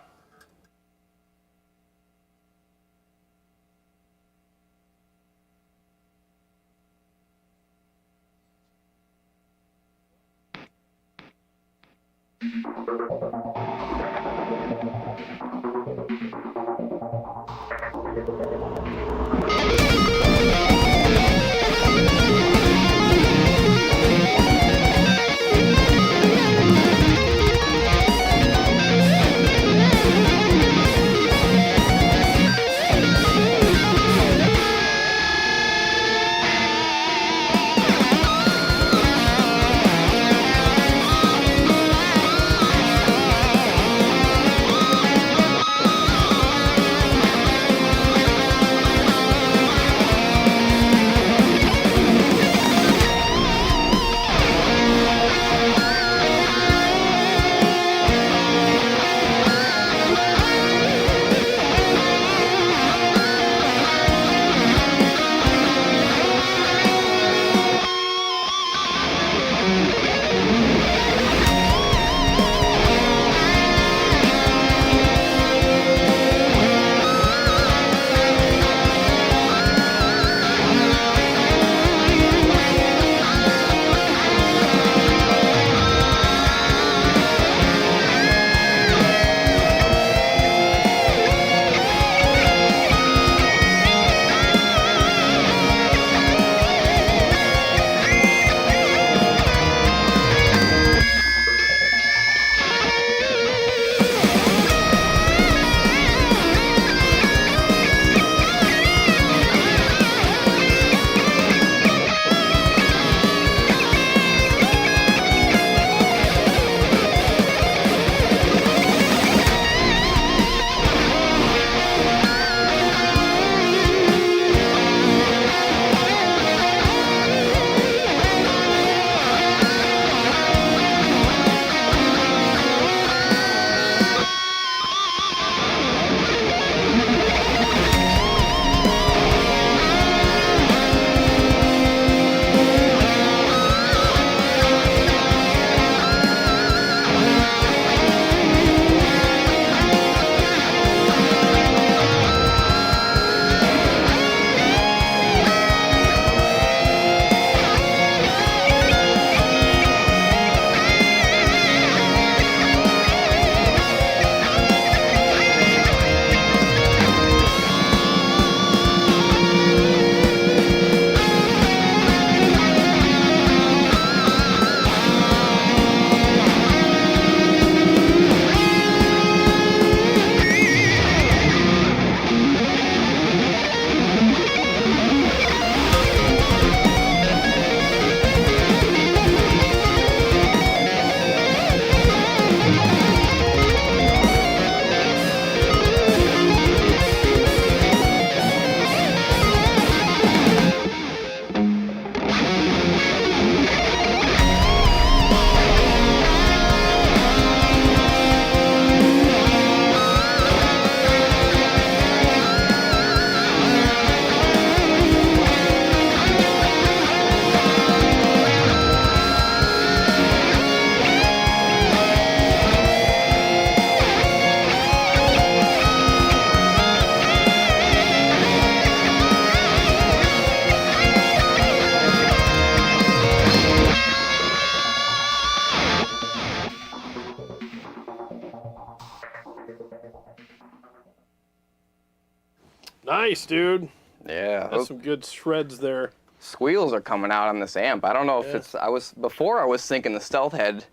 Nice, dude. Yeah. That's some good shreds there. Squeals are coming out on this amp. I don't know if it's. Before I was thinking the Stealth had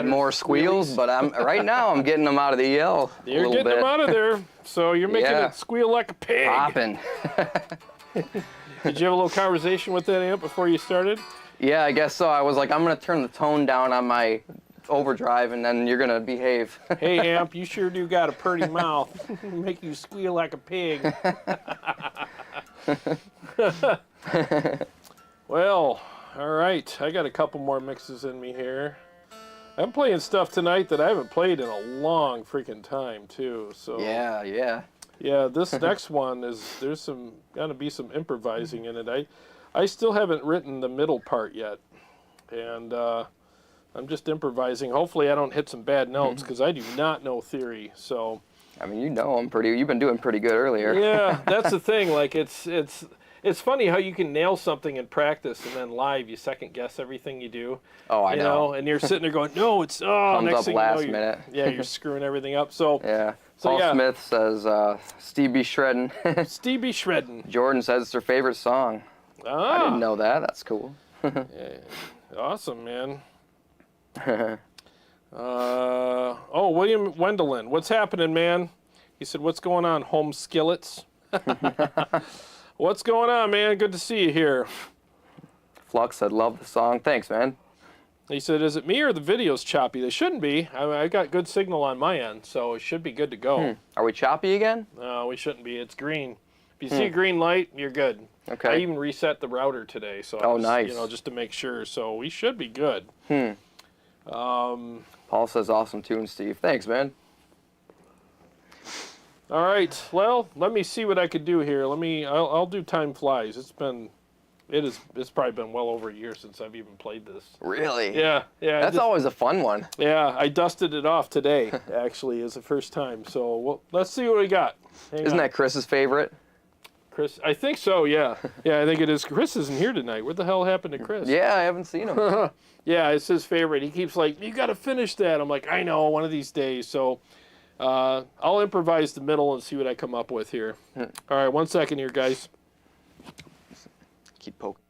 more squeals, but right now I'm getting them out of the EL. You're getting them out of there, so you're making it squeal like a pig. Popping. Did you have a little conversation with that amp before you started? Yeah, I guess so. I was like, I'm gonna turn the tone down on my overdrive, and then you're gonna behave. Hey, amp, you sure do got a pretty mouth. Make you squeal like a pig. Well, all right. I got a couple more mixes in me here. I'm playing stuff tonight that I haven't played in a long freaking time, too. So Yeah. Yeah, this next one there's gonna be some improvising in it. I still haven't written the middle part yet, and I'm just improvising. Hopefully, I don't hit some bad notes because I do not know theory. So I mean, you've been doing pretty good earlier. Yeah, that's the thing. Like it's funny how you can nail something in practice and then live you second guess everything you do. Oh, I know. And you're sitting there going, no, it's Comes next up thing last you know, minute. you're screwing everything up. So Yeah. So, Paul Smith says Steve be shredding. Stevie shredding. Jordan says it's their favorite song. I didn't know that. That's cool. Yeah. Awesome, man. William Wendelin, what's happening, man? He said, what's going on, home skillets? What's going on, man? Good to see you here. Flux said, love the song. Thanks, man. He said, is it me or the video's choppy? They shouldn't be. I got good signal on my end, so it should be good to go. Are we choppy again? No, we shouldn't be. It's green. If you see a green light, you're good. Okay. I even reset the router today, so nice. just to make sure. So we should be good. Paul says, awesome tune, Steve. Thanks, man. All right. Well, let me see what I could do here. I'll do Time Flies. It's probably been well over a year since I've even played this. Really? Yeah. That's always a fun one. Yeah, I dusted it off today, actually, as the first time. So let's see what we got. Isn't that Chris's favorite? Chris? I think so, yeah. Yeah, I think it is. Chris isn't here tonight. What the hell happened to Chris? Yeah, I haven't seen him. Yeah, it's his favorite. He keeps like, you got to finish that. I'm like, I know, one of these days. So I'll improvise the middle and see what I come up with here. All right, 1 second here, guys. Keep poking.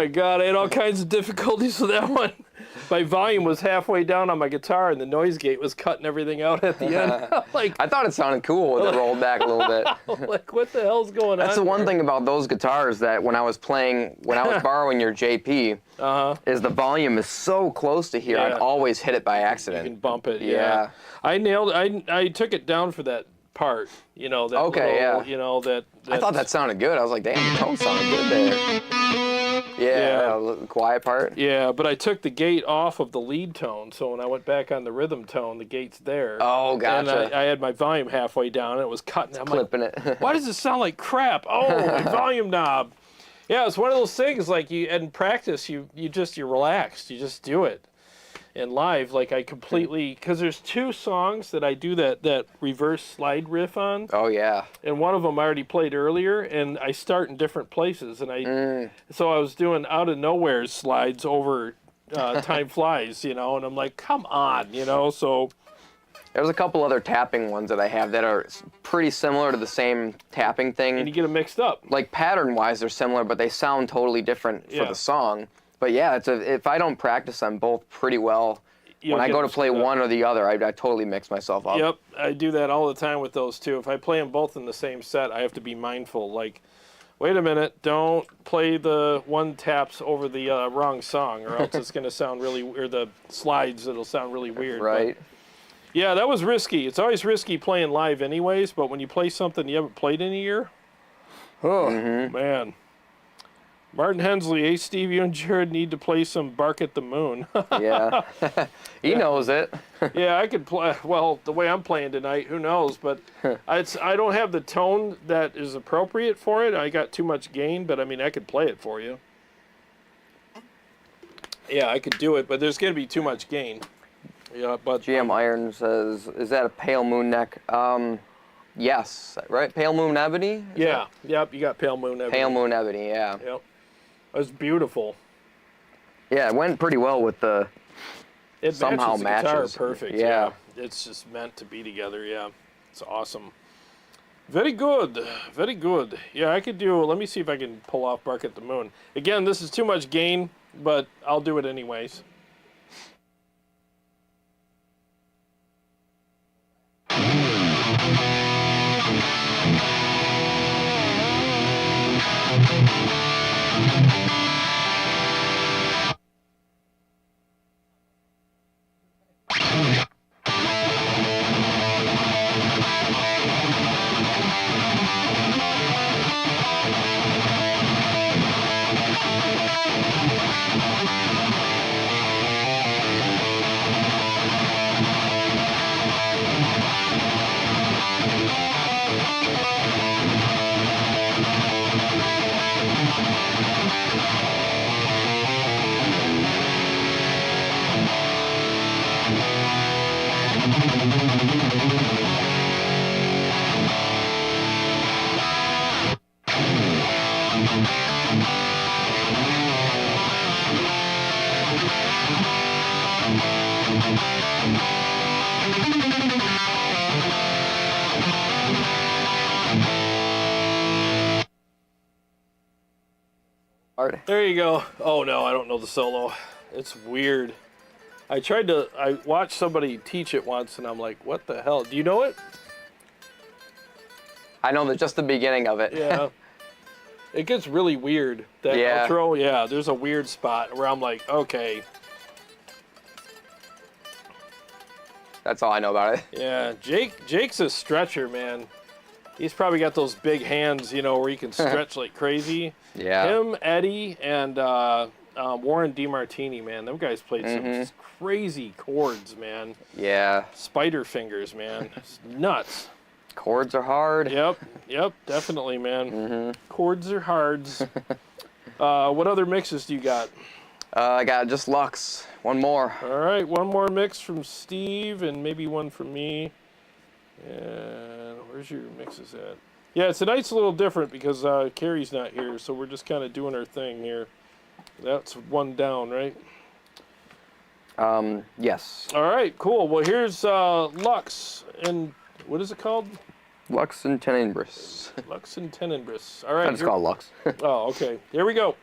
my God, I had all kinds of difficulties with that one. My volume was halfway down on my guitar, and the noise gate was cutting everything out at the end. Like, I thought it sounded cool when it rolled back a little bit. like, what the hell's going on? That's the one here? thing about those guitars that when I was borrowing your JP, is the volume is so close to here, Yeah. I'd always hit it by accident. You can bump it. Yeah. I nailed. I took it down for that part. You know that. Okay, little, yeah. You know that. I thought that sounded good. I was like, damn, the tone sounded good there. Yeah, the quiet part. Yeah, but I took the gate off of the lead tone, so when I went back on the rhythm tone, the gate's there. Oh, gotcha. And I had my volume halfway down, and it was cutting. I'm Clipping like, it. why does it sound like crap? Oh, my volume knob. Yeah, it's one of those things, like, in practice, you're relaxed. You just do it. And live, like, I completely, because there's 2 songs that I do that reverse slide riff on. Oh, yeah. And one of them I already played earlier, and I start in different places. And so I was doing out of nowhere slides over Time Flies, you know, and I'm like, come on, you know, so. There's a couple other tapping ones that I have that are pretty similar to the same tapping thing. And you get them mixed up. Like pattern-wise, they're similar, but they sound totally different for the song. But yeah, if I don't practice them both pretty well, when I go to play one or the other, I totally mix myself up. Yep, I do that all the time with those 2. If I play them both in the same set, I have to be mindful. Like, wait a minute, don't play the one taps over the wrong song, or else it's going to sound really, or the slides, it'll sound really weird. Right. But, yeah, that was risky. It's always risky playing live anyways, but when you play something you haven't played in a year, oh, man. Martin Hensley, hey Steve, you and Jarrod need to play some Bark at the Moon. Yeah. He knows it. Yeah, I could play, well, the way I'm playing tonight, who knows, but I don't have the tone that is appropriate for it. I got too much gain, but I mean, I could play it for you. Yeah, I could do it, but there's going to be too much gain. Yeah, but GM Iron says, is that a Pale Moon neck? Yes, right? Pale Moon Ebony? Yeah, yep, you got Pale Moon Ebony. Pale Moon Ebony, yeah. Yep. It was beautiful. Yeah, it went pretty well with the. It somehow matches the guitar matches. perfect. Yeah. It's just meant to be together. Yeah, it's awesome. Very good, very good. Yeah, I could do. Let me see if I can pull off Bark at the Moon. Again, this is too much gain, but I'll do it anyways. There you go. Oh no, I don't know the solo. It's weird. I watched somebody teach it once and I'm like, what the hell? Do you know it? I know just the beginning of it. Yeah. It gets really weird. That outro, yeah, there's a weird spot where I'm like, okay. That's all I know about it. Yeah, Jake's a stretcher, man. He's probably got those big hands, you know, where he can stretch like crazy. Yeah. Him, Eddie, and Warren DeMartini, man. Them guys played some crazy chords, man. Yeah. Spider fingers, man. It's nuts. Chords are hard. Yep, definitely, man. Chords are hards. What other mixes do you got? I got just Lux. One more. All right, one more mix from Steve and maybe one from me. And where's your mixes at? Yeah, tonight's a little different because Carrie's not here, so we're just kind of doing our thing here. That's one down, right? Yes. All right, cool. Well, here's Lux, and what is it called? Lux and Tenebris. Lux and Tenebris. All right. I just call it Lux. Oh, okay. Here we go.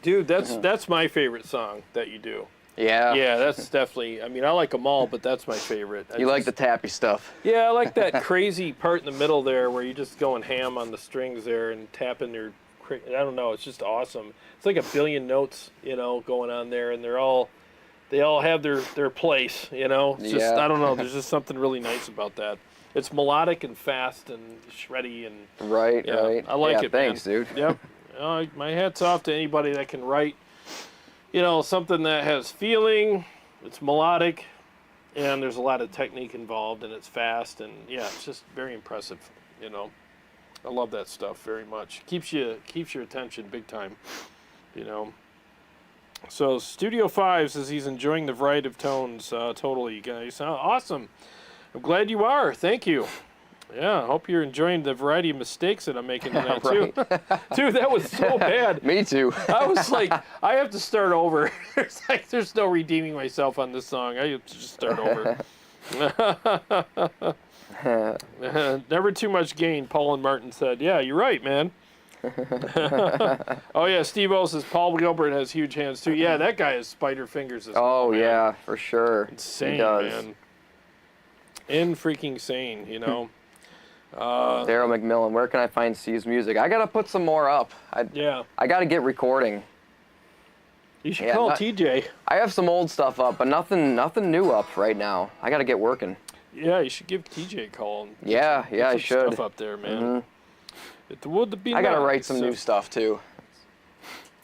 Dude, that's my favorite song that you do. Yeah. Yeah, that's definitely. I mean, I like them all, but that's my favorite. You like the tappy stuff. Yeah, I like that crazy part in the middle there where you're just going ham on the strings there and tapping your. I don't know. It's just awesome. It's like a billion notes, going on there, and they all have their place. It's just I don't know. There's just something really nice about that. It's melodic and fast and shreddy and. Right. Right. I like it. Thanks, man. dude. Yep. My hat's off to anybody that can write. Something that has feeling, it's melodic, and there's a lot of technique involved, and it's fast, and it's just very impressive. I love that stuff very much. Keeps your attention big time. So Studio 5 says he's enjoying the variety of tones. Totally, guys. Awesome. I'm glad you are. Thank you. Yeah, I hope you're enjoying the variety of mistakes that I'm making tonight, too. Dude, that was so bad. Me too. I was like, I have to start over. There's no redeeming myself on this song. I have to just start over. Never too much gain, Paul and Martin said. Yeah, you're right, man. Oh, yeah, Steve O says Paul Gilbert has huge hands, too. Yeah, that guy has spider fingers as well. Oh, man. Yeah, for sure. Insane, man. In-freaking sane, Daryl McMillan, where can I find C's music? I gotta put some more up. I gotta get recording. You should call TJ. I have some old stuff up, but nothing new up right now. I gotta get working. Yeah, you should give TJ a call. Yeah, I should. Stuff up there, man. It would be. I gotta write some new stuff too.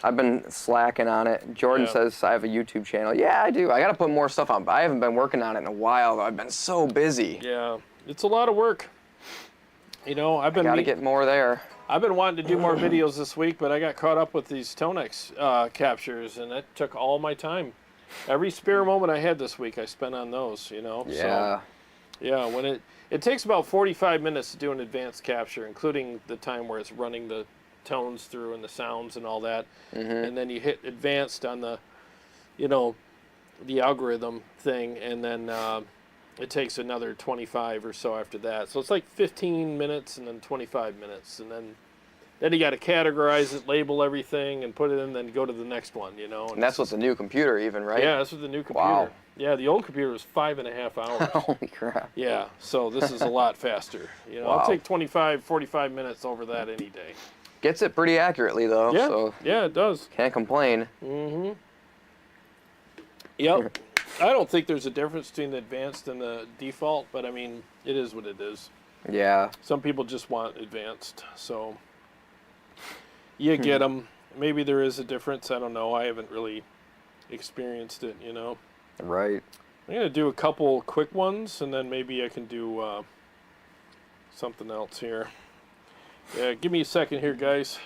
I've been slacking on it. Jordan says I have a YouTube channel. Yeah, I do. I gotta put more stuff on. I haven't been working on it in a while, though. I've been so busy. Yeah, it's a lot of work. I've been. Gotta get more there. I've been wanting to do more videos this week, but I got caught up with these ToneX captures, and that took all my time. Every spare moment I had this week, I spent on those. Yeah. So, yeah, when it takes about 45 minutes to do an advanced capture, including the time where it's running the tones through and the sounds and all that, and then you hit advanced on the, the algorithm thing, and then. It takes another 25 or so after that. So it's like 15 minutes and then 25 minutes. And then you got to categorize it, label everything, and put it in, then go to the next one, And that's with the new computer even, right? Yeah, that's with the new computer. Wow. Yeah, the old computer was 5.5 hours. Holy crap. Yeah, so this is a lot faster. Wow. I'll take 25, 45 minutes over that any day. Gets it pretty accurately, though. Yeah, so yeah, it does. Can't complain. Yep. I don't think there's a difference between the advanced and the default, but I mean, it is what it is. Yeah. Some people just want advanced, so you get them. Maybe there is a difference. I don't know. I haven't really experienced it, Right. I'm going to do a couple quick ones, and then maybe I can do something else here. Yeah, give me a second here, guys.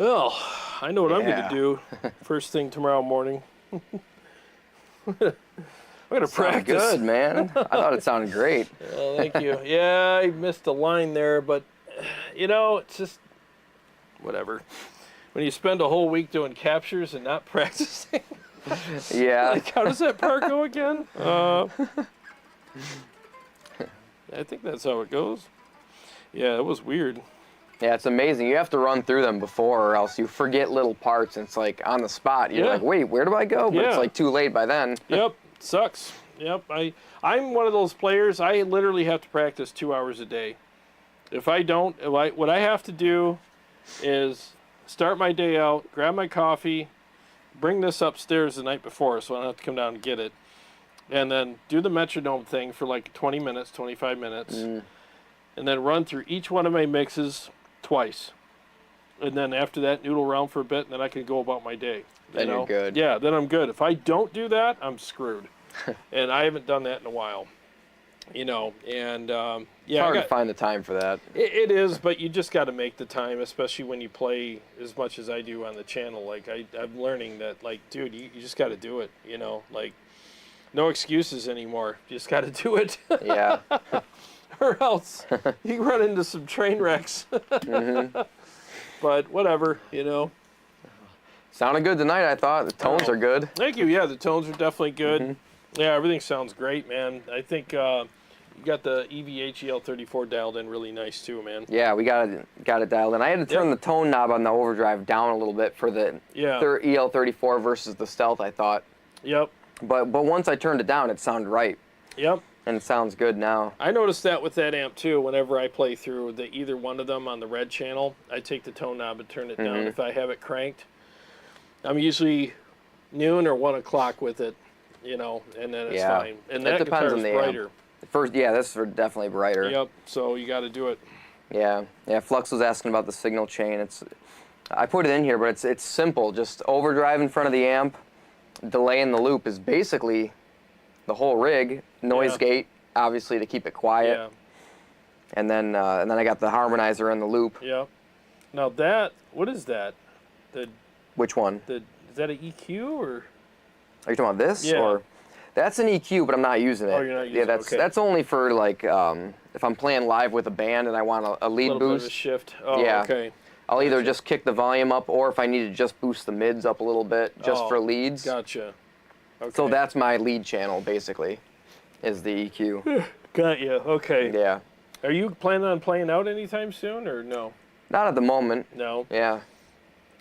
Well, I know what I'm going Yeah. to do first thing tomorrow morning. I'm going to practice. Good, man. I thought it sounded great. Oh, thank you. Yeah, I missed a line there, but, you know, it's just whatever. When you spend a whole week doing captures and not practicing. Yeah. Like, how does that part go again? I think that's how it goes. Yeah, it was weird. Yeah, it's amazing. You have to run through them before, or else you forget little parts. And it's like on the spot. You're like, wait, where do I go? But it's like too late by then. Yep, sucks. Yep, I'm one of those players. I literally have to practice 2 hours a day. If I don't, what I have to do is start my day out, grab my coffee, bring this upstairs the night before so I don't have to come down and get it, and then do the metronome thing for like 20 minutes, 25 minutes, and then run through each one of my mixes twice. And then after that, noodle around for a bit, and then I can go about my day. Then you're good. Yeah, then I'm good. If I don't do that, I'm screwed. And I haven't done that in a while. You know, and yeah. It's hard to find the time for that. It is, but you just got to make the time, especially when you play as much as I do on the channel. Like, I'm learning that, like, dude, you just got to do it, you know? Like, no excuses anymore. You just got to do it. Yeah. Or else you run into some train wrecks. But whatever, you know. Sounded good tonight, I thought. The tones are good. Thank you. Yeah, the tones are definitely good. Yeah, everything sounds great, man. I think you got the EVH EL34 dialed in really nice too, man. Yeah, we got it dialed in. I had to turn the tone knob on the overdrive down a little bit for the EL34 versus the Stealth, I thought. Yep. But once I turned it down, it sounded right. Yep. And it sounds good now. I noticed that with that amp too. Whenever I play through either one of them on the red channel, I take the tone knob and turn it down. If I have it cranked, I'm usually noon or 1 o'clock with it, you know, and then it's fine. And that depends on the brighter. amp. First, yeah, this is definitely brighter. Yep. So you got to do it. Yeah. Yeah. Flux was asking about the signal chain. I put it in here, but it's simple. Just overdrive in front of the amp, delay in the loop is basically the whole rig. Noise gate, obviously, to keep it quiet. Yeah. And then I got the harmonizer in the loop. Yep. Now what is that? Which one? Is that an EQ or? Are you talking about this? Yeah. Or that's an EQ, but I'm not using it. Oh, you're not using it. That's only for like if I'm playing live with a band and I want a lead little boost. Bit of a shift. Oh, yeah. Okay. I'll either just kick the volume up, or if I need to just boost the mids up a little bit, just for leads. Gotcha. Okay. So that's my lead channel, basically, is the EQ. Got you. Okay. Yeah. Are you planning on playing out anytime soon, or no? Not at the moment. No. Yeah.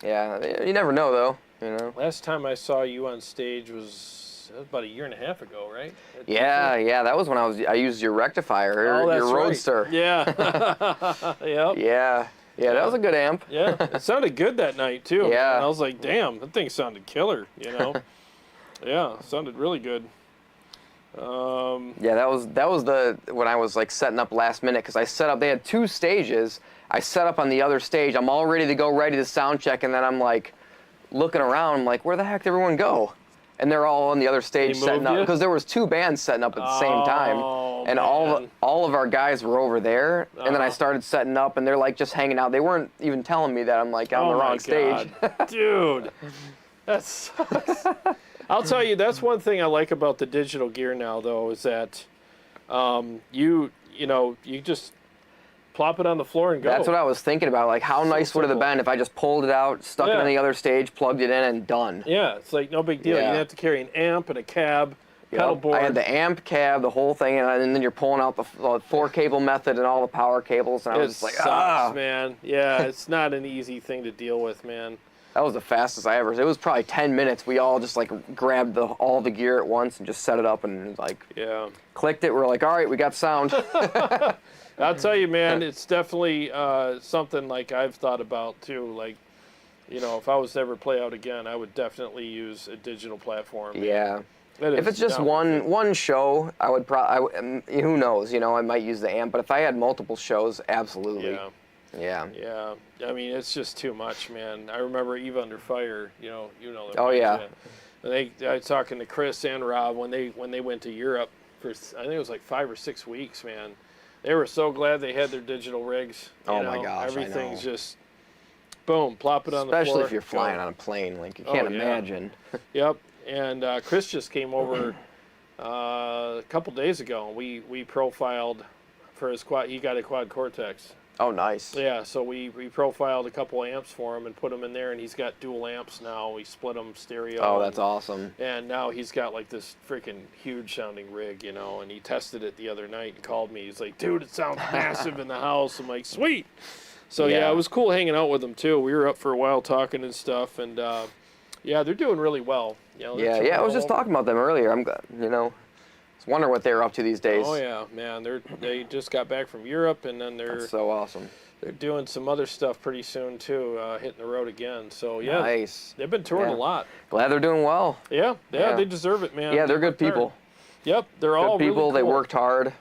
Yeah. You never know, though. You know. Last time I saw you on stage was about 1.5 years ago, right? Yeah. That was when I used your rectifier, your Roadster. Right. Yeah. Yep. Yeah. Yeah, that was a good amp. Yeah, it sounded good that night too. Yeah. And I was like, damn, that thing sounded killer, you know? Yeah, it sounded really good. Yeah, that was when I was like setting up last minute, because I set up. They had 2 stages. I set up on the other stage. I'm all ready to go, ready to sound check, and then I'm like looking around. I'm like, where the heck did everyone go? And they're all on the other stage setting up, because there was 2 bands setting up at the same time, and all of our guys were over there. And then I started setting up, and they're like just hanging out. They weren't even telling me that I'm like on the wrong stage. Dude, that sucks. I'll tell you, that's one thing I like about the digital gear now, though, is that you just plop it on the floor and go. That's what I was thinking about. Like, how nice would it have been if I just pulled it out, stuck it on the other stage, plugged it in, and done. Yeah, it's like no big deal. You didn't have to carry an amp and a cab, pedal board. I had the amp, cab, the whole thing, and then you're pulling out the 4-cable method and all the power cables, and I was just like, sucks, man. Yeah, it's not an easy thing to deal with, man. That was the fastest I ever. It was probably 10 minutes. We all just like grabbed all the gear at once and just set it up and like clicked it. We're like, all right, we got sound. I'll tell you, man, it's definitely something like I've thought about too. Like, you know, if I was to ever play out again, I would definitely use a digital platform. Yeah. If it's just one show, I would probably, who knows, you know, I might use the amp. But if I had multiple shows, absolutely. Yeah. Yeah. Yeah. I mean, it's just too much, man. I remember Eve Under Fire, you know that. Oh, yeah. I was talking to Chris and Rob when they went to Europe for, I think it was like 5 or 6 weeks, man. They were so glad they had their digital rigs. Oh my gosh, everything's I know. just Boom, plop it on the floor. Especially if you're flying on a plane, like you can't imagine. Yep. And Chris just came over a couple days ago. We profiled for his quad. He got a quad Cortex. Oh, nice. Yeah, so we profiled a couple amps for him and put them in there, and he's got dual amps now. We split them stereo. Oh, that's awesome. And now he's got like this freaking huge sounding rig, you know, and he tested it the other night and called me. He's like, dude, it sounds massive in the house. I'm like, sweet. So yeah, it was cool hanging out with them too. We were up for a while talking and stuff, and yeah, they're doing really well. You know, I was just talking about them earlier. I'm, you know, just wondering what they're up to these days. Oh yeah, man, they just got back from Europe, and then That's so awesome. They're doing some other stuff pretty soon too, hitting the road again. So yeah, nice. They've been touring a lot. Glad they're doing well. Yeah, they deserve it, man. Yeah, they're good people. Yep, they're all good people. Really cool. They worked hard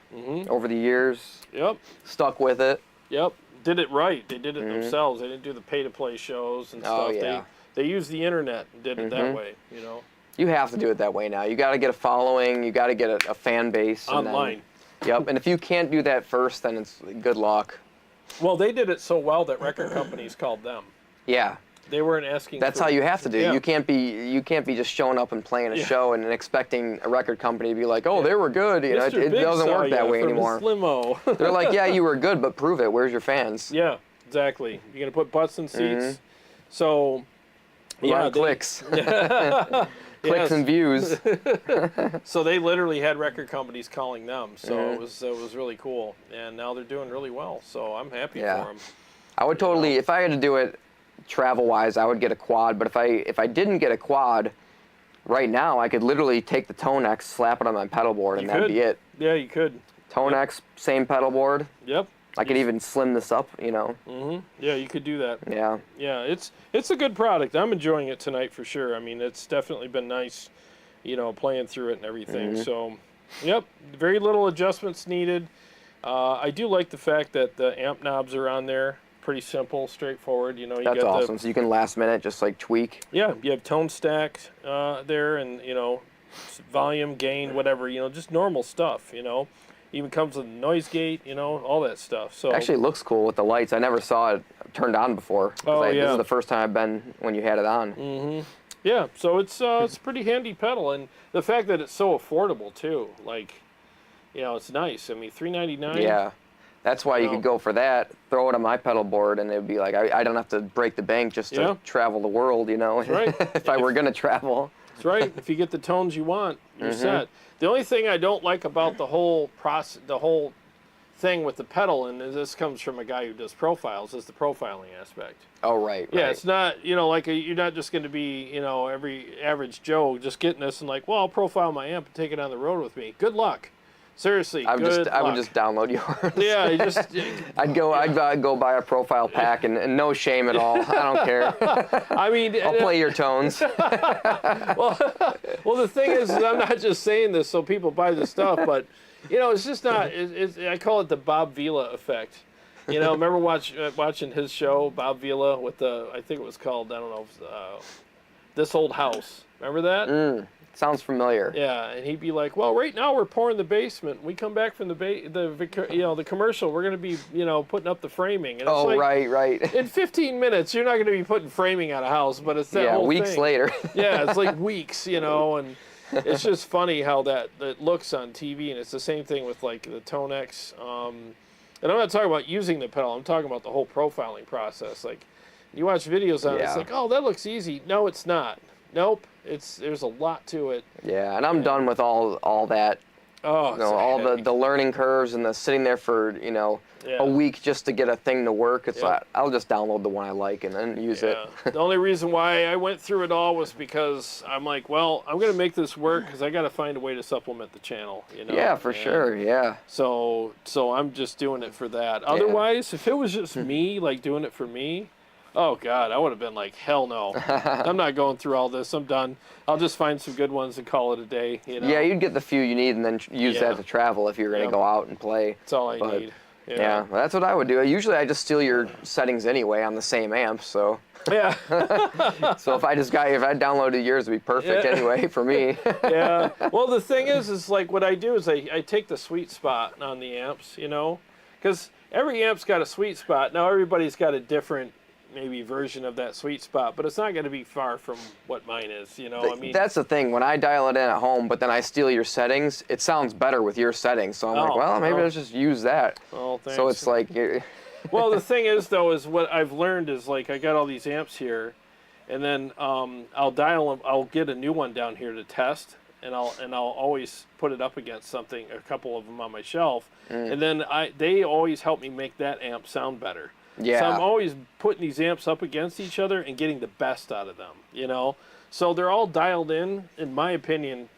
over the years. Yep. Stuck with it. Yep. Did it right. They did it themselves. They didn't do the pay-to-play shows and stuff. Oh, yeah. They used the internet and did it that way, you know. You have to do it that way now. You got to get a following. You got to get a fan base. Online. Yep. And if you can't do that first, then it's good luck. Well, they did it so well that record companies called them. Yeah. They weren't asking. That's how you have to do. Yeah. You can't be just showing up and playing a show and expecting a record company to be like, oh, they were good. You know, it doesn't work that way anymore. Limo. They're like, yeah, you were good, but prove it. Where's your fans? Yeah, exactly. You're gonna put butts in seats. So, clicks. Clicks and views. So they literally had record companies calling them. So it was really cool, and now they're doing really well. So I'm happy for them. I would totally, if I had to do it travel-wise, I would get a quad. But if I didn't get a quad, right now I could literally take the ToneX, slap it on my pedal board, and that'd be it. Yeah, you could. ToneX, same pedal board. Yep. I could even slim this up, you know. Yeah, you could do that. Yeah. Yeah, it's a good product. I'm enjoying it tonight for sure. I mean, it's definitely been nice, you know, playing through it and everything. So, yep, very little adjustments needed. I do like the fact that the amp knobs are on there. Pretty simple, straightforward. You know, you That's got awesome. So you can last minute just like tweak. Yeah, you have tone stacked there, and you know, volume, gain, whatever. You know, just normal stuff. You know. Even comes with a noise gate, you know, all that stuff. So actually, it looks cool with the lights. I never saw it turned on before. This is the first time I've been when you had it on. Yeah, so it's a pretty handy pedal, and the fact that it's so affordable too. Like, you know, it's nice. I mean, $3.99. Yeah, that's why you could go for that. Throw it on my pedal board, and it'd be like I don't have to break the bank just to travel the world. You know, right. if I were gonna travel. That's right. If you get the tones you want, you're set. The only thing I don't like about the whole process, the whole thing with the pedal, and this comes from a guy who does profiles, is the profiling aspect. Oh, right. Yeah, it's not, you know, like you're not just going to be, you know, every average Joe just getting this and like, well, I'll profile my amp and take it on the road with me. Good luck. Seriously, I would just download yours. Yeah, you just. I'd go buy a profile pack and no shame at all. I don't care. I mean, I'll play your tones. well, the thing is, I'm not just saying this so people buy the stuff, but you know, it's just not. I call it the Bob Vila effect. You know, remember watching his show, Bob Vila, with I think it was called, I don't know, This Old House. Remember that? Sounds familiar. Yeah, and he'd be like, "Well, right now we're pouring the basement. We come back from the commercial. We're going to be, you know, putting up the framing." And it's right. In 15 minutes, you're not going to be putting framing on a house, but it's that whole weeks thing. later. Yeah, it's like weeks, you know, and it's just funny how that looks on TV, and it's the same thing with like the ToneX. And I'm not talking about using the pedal. I'm talking about the whole profiling process. Like, you watch videos on it, it's like, oh, that looks easy. No, it's not. Nope. There's a lot to it. Yeah, and I'm done with all that. Oh, you know, all the learning curves and the sitting there for, you know, a week just to get a thing to work. It's like, I'll just download the one I like and then use it. The only reason why I went through it all was because I'm like, well, I'm going to make this work because I got to find a way to supplement the channel, you know? Yeah, for sure, yeah. So I'm just doing it for that. Otherwise, if it was just me, like doing it for me, oh, God, I would have been like, hell no. I'm not going through all this. I'm done. I'll just find some good ones and call it a day. You know? Yeah, you'd get the few you need and then use that to travel if you're going to go out and play. That's all I need. Yeah, well, that's what I would do. Usually I just steal your settings anyway on the same amp, so. Yeah. So if I downloaded yours, it'd be perfect anyway for me. Yeah. Well, the thing is like what I do is I take the sweet spot on the amps, you know, because every amp's got a sweet spot. Now everybody's got a different maybe version of that sweet spot, but it's not going to be far from what mine is, you know. I mean, that's the thing. When I dial it in at home, but then I steal your settings, it sounds better with your settings. So I'm like, well, maybe let's just use that. Oh, thanks. So it's like, well, the thing is though, is what I've learned is like I got all these amps here, and then I'll dial them. I'll get a new one down here to test, and I'll always put it up against something, a couple of them on my shelf, and then they always help me make that amp sound better. Yeah. So I'm always putting these amps up against each other and getting the best out of them, you know? So they're all dialed in my opinion,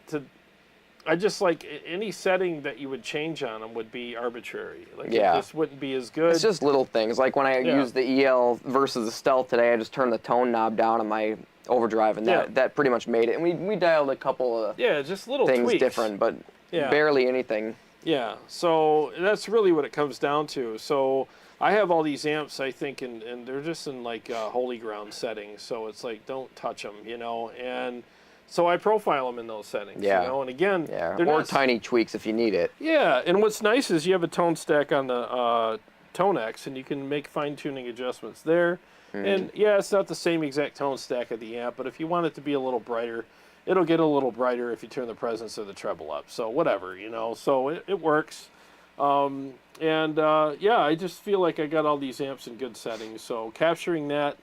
I just like any setting that you would change on them would be arbitrary. Like it just wouldn't be as good. It's just little things. Like when I used the EL versus the Stealth today, I just turned the tone knob down on my overdrive, and that pretty much made it. And we dialed a couple of just little things tweaks. different, but barely anything. Yeah, so that's really what it comes down to. So I have all these amps, I think, and they're just in like holy ground settings. So it's like, don't touch them, you know. And so I profile them in those settings, you know. And again, or tiny tweaks if you need it. Yeah, and what's nice is you have a tone stack on the ToneX, and you can make fine tuning adjustments there. And yeah, it's not the same exact tone stack of the amp, but if you want it to be a little brighter, it'll get a little brighter if you turn the presence of the treble up. So whatever, you know. So it works. Yeah, I just feel like I got all these amps in good settings. So capturing that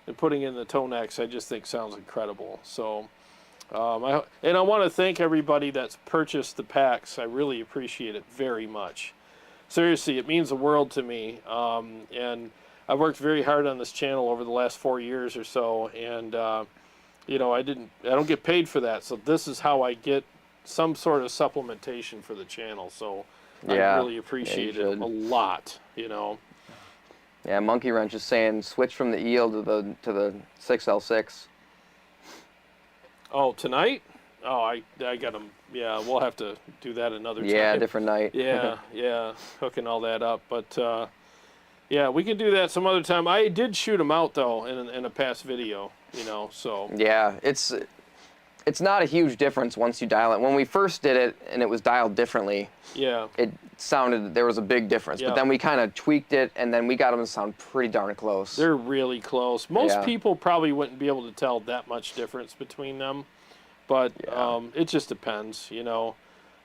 and putting in the ToneX, I just think sounds incredible. So, I want to thank everybody that's purchased the packs. I really appreciate it very much. Seriously, it means the world to me. And I've worked very hard on this channel over the last 4 years or so, and you know, I don't get paid for that. So this is how I get some sort of supplementation for the channel. So I really appreciate it a lot, you know. Yeah, Monkey Wrench is saying switch from the EL to the 6L6. Oh, tonight? Oh, I got them. Yeah, we'll have to do that another time. Yeah, different night. yeah, hooking all that up. But yeah, we can do that some other time. I did shoot them out though in a past video, you know. So yeah, it's not a huge difference once you dial it. When we first did it and it was dialed differently, it sounded, there was a big difference. But then we kind of tweaked it, and then we got them to sound pretty darn close. They're really close. Most people probably wouldn't be able to tell that much difference between them, but it just depends, you know.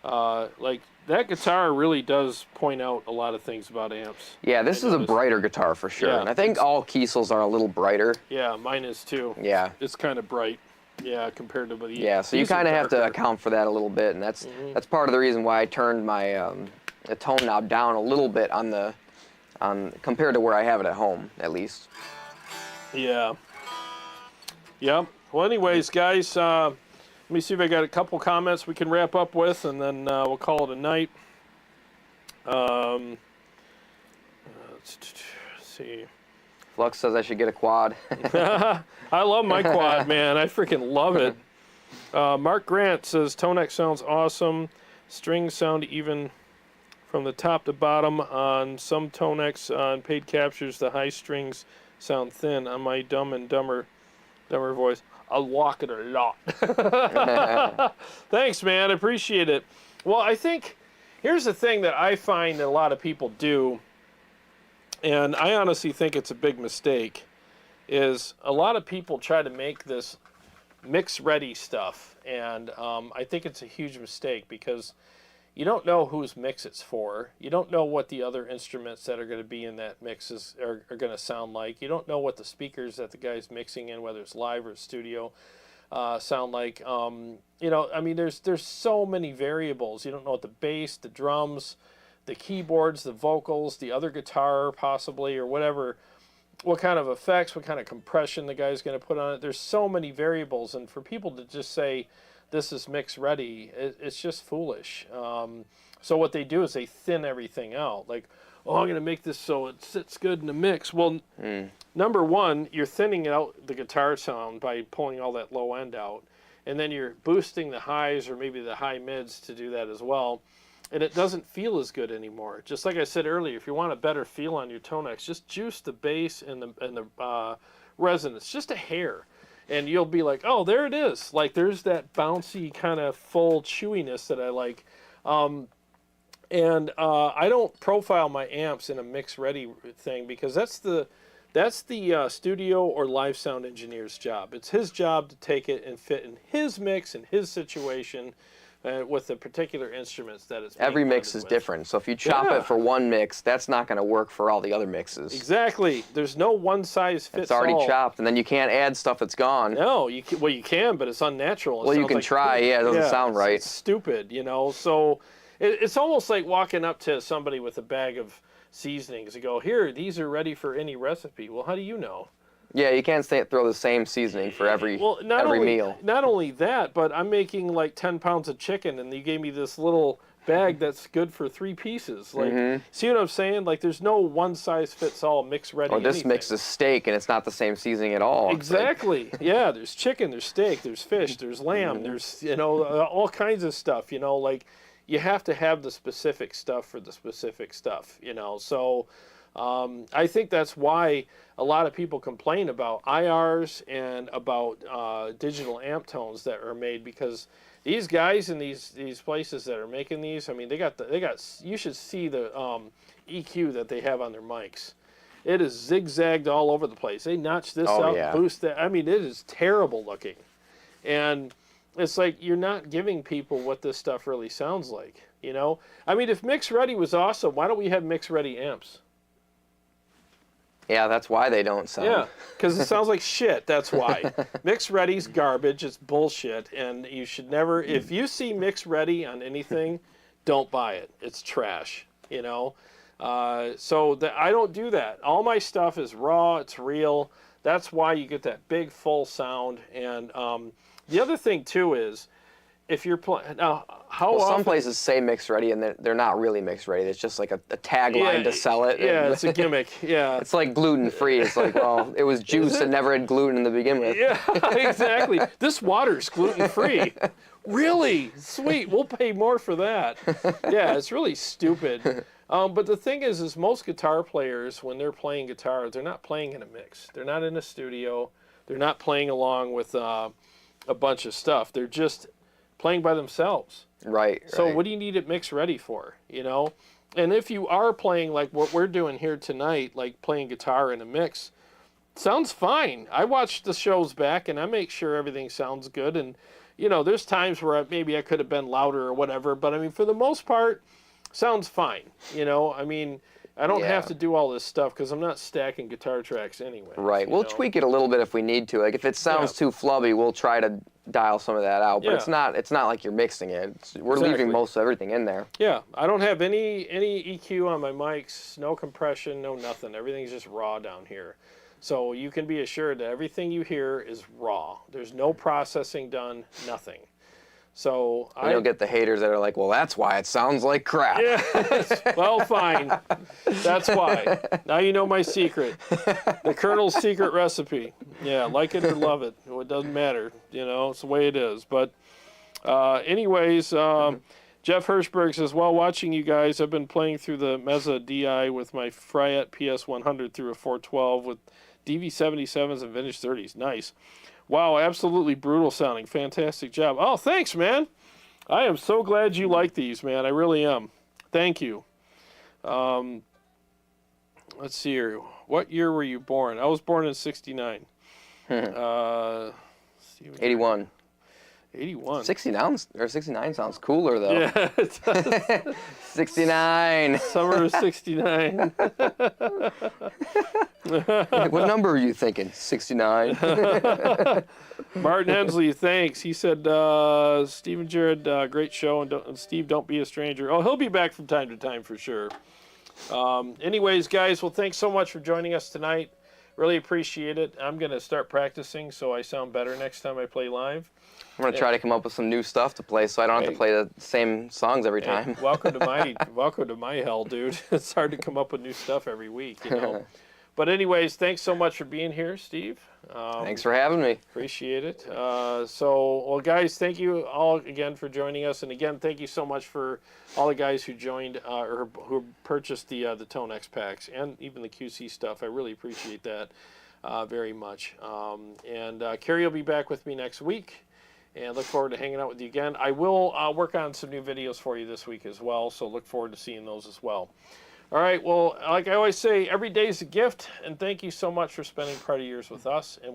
Like that guitar really does point out a lot of things about amps. Yeah, this is a brighter guitar for sure. And I think all Kiesels are a little brighter. Yeah, mine is too. Yeah. It's kind of bright. Yeah, compared to the so you kind of have to account for that a little bit, and that's part of the reason why I turned my the tone knob down a little bit compared to where I have it at home, at least. Yeah. Yeah. Well, anyways, guys, let me see if I got a couple comments we can wrap up with, and then we'll call it a night. Let's see. Flux says I should get a quad. I love my quad, man. I freaking love it. Mark Grant says, ToneX sounds awesome. Strings sound even from the top to bottom. On some ToneX on paid captures, the high strings sound thin. On my Dumb and Dumber voice, I'll walk it a lot. Thanks, man. I appreciate it. Well, I think, here's the thing that I find that a lot of people do, and I honestly think it's a big mistake, is a lot of people try to make this mix-ready stuff, and I think it's a huge mistake because you don't know whose mix it's for. You don't know what the other instruments that are going to be in that mix are going to sound like. You don't know what the speakers that the guy's mixing in, whether it's live or studio, sound like. You know, I mean, there's so many variables. You don't know what the bass, the drums, the keyboards, the vocals, the other guitar possibly, or whatever, what kind of effects, what kind of compression the guy's going to put on it. There's so many variables, and for people to just say this is mix ready, it's just foolish. So what they do is they thin everything out. Like, oh, I'm going to make this so it sits good in the mix. Well, number one, you're thinning out the guitar sound by pulling all that low end out, and then you're boosting the highs or maybe the high mids to do that as well. And it doesn't feel as good anymore. Just like I said earlier, if you want a better feel on your ToneX, just juice the bass and the resonance, just a hair, and you'll be like, oh, there it is. Like there's that bouncy kind of full chewiness that I like. I don't profile my amps in a mix ready thing because that's the That's the studio or live sound engineer's job. It's his job to take it and fit in his mix and his situation with the particular instruments that it's being Every mix blended is with. different. So if you chop it for one mix, that's not going to work for all the other mixes. Exactly. There's no one size fits all. It's already chopped, and then you can't add stuff that's gone. No, well, you can, but it's unnatural. Well, you can try. Yeah, it doesn't sound right. It's stupid, you know. So it's almost like walking up to somebody with a bag of seasonings and go, here, these are ready for any recipe. Well, how do you know? Yeah, you can't throw the same seasoning for every meal. Not only that, but I'm making like 10 pounds of chicken, and you gave me this little bag that's good for 3 pieces. Like, see what I'm saying? Like, there's no one size fits all mix ready. Or this mix is steak, and it's not the same seasoning at all. Exactly. Yeah, there's chicken, there's steak, there's fish, there's lamb, there's, you know, all kinds of stuff, you know, like you have to have the specific stuff for the specific stuff, you know. So I think that's why a lot of people complain about IRs and about digital amp tones that are made, because these guys in these places that are making these, I mean, they got you should see the EQ that they have on their mics. It is zigzagged all over the place. They notch this out, boost that. I mean, it is terrible looking. And it's like you're not giving people what this stuff really sounds like, you know? I mean, if Mix Ready was awesome, why don't we have Mix Ready amps? Yeah, that's why they don't sound. Yeah, because it sounds like shit, that's why. Mix Ready's garbage, it's bullshit, and you should never, if you see Mix Ready on anything, don't buy it. It's trash, you know? So I don't do that. All my stuff is raw, it's real. That's why you get that big, full sound. And the other thing, too, is if you're playing... Now, how often... Some places say mix ready, and they're not really mix ready. It's just like a tagline to sell it. Yeah, it's a gimmick. Yeah. It's like gluten-free. It's like, well, it was juice that never had gluten to begin with. Yeah, exactly. This water's gluten-free. Really? Sweet. We'll pay more for that. Yeah, it's really stupid. But the thing is most guitar players, when they're playing guitar, they're not playing in a mix. They're not in a studio. They're not playing along with a bunch of stuff. They're just playing by themselves. Right. So what do you need it mix ready for, you know? And if you are playing like what we're doing here tonight, like playing guitar in a mix, sounds fine. I watch the shows back and I make sure everything sounds good. And, you know, there's times where maybe I could have been louder or whatever, but I mean, for the most part, sounds fine. You know, I mean, I don't have to do all this stuff because I'm not stacking guitar tracks anyway. Right. We'll tweak it a little bit if we need to. Like if it sounds too flubby, we'll try to dial some of that out. But it's not like you're mixing it. We're leaving most of everything in there. Yeah. I don't have any EQ on my mics, no compression, no nothing. Everything's just raw down here. So you can be assured that everything you hear is raw. There's no processing done, nothing. So you'll get the haters that are like, well, that's why it sounds like crap. Yeah, well, fine. That's why. Now you know my secret. The Colonel's secret recipe. Yeah, like it or love it. It doesn't matter. You know, it's the way it is. But anyways, Jeff Hirschberg says, while watching you guys, I've been playing through the Mesa DI with my Fryette PS100 through a 412 with DV77s and vintage 30s. Nice. Wow, absolutely brutal sounding. Fantastic job. Oh, thanks, man. I am so glad you like these, man. I really am. Thank you. Let's see here. What year were you born? I was born in 69. 81. 81. 69 sounds cooler, though. Yeah, it does. 69. Summer of 69. What number are you thinking? 69. Martin Hensley, thanks. He said, Steve and Jarrod, great show, and Steve, don't be a stranger. Oh, he'll be back from time to time for sure. Anyways, guys, well, thanks so much for joining us tonight. Really appreciate it. I'm going to start practicing so I sound better next time I play live. I'm going to try to come up with some new stuff to play so I don't have to play the same songs every time. Welcome to my hell, dude. It's hard to come up with new stuff every week, you know. But anyways, thanks so much for being here, Steve. Thanks for having me. Appreciate it. Well, guys, thank you all again for joining us. And again, thank you so much for all the guys who joined or who purchased the ToneX packs and even the QC stuff. I really appreciate that very much. Carrie will be back with me next week. And look forward to hanging out with you again. I will work on some new videos for you this week as well, so look forward to seeing those as well. All right, well, like I always say, every day is a gift, and thank you so much for spending part of yours with us, and we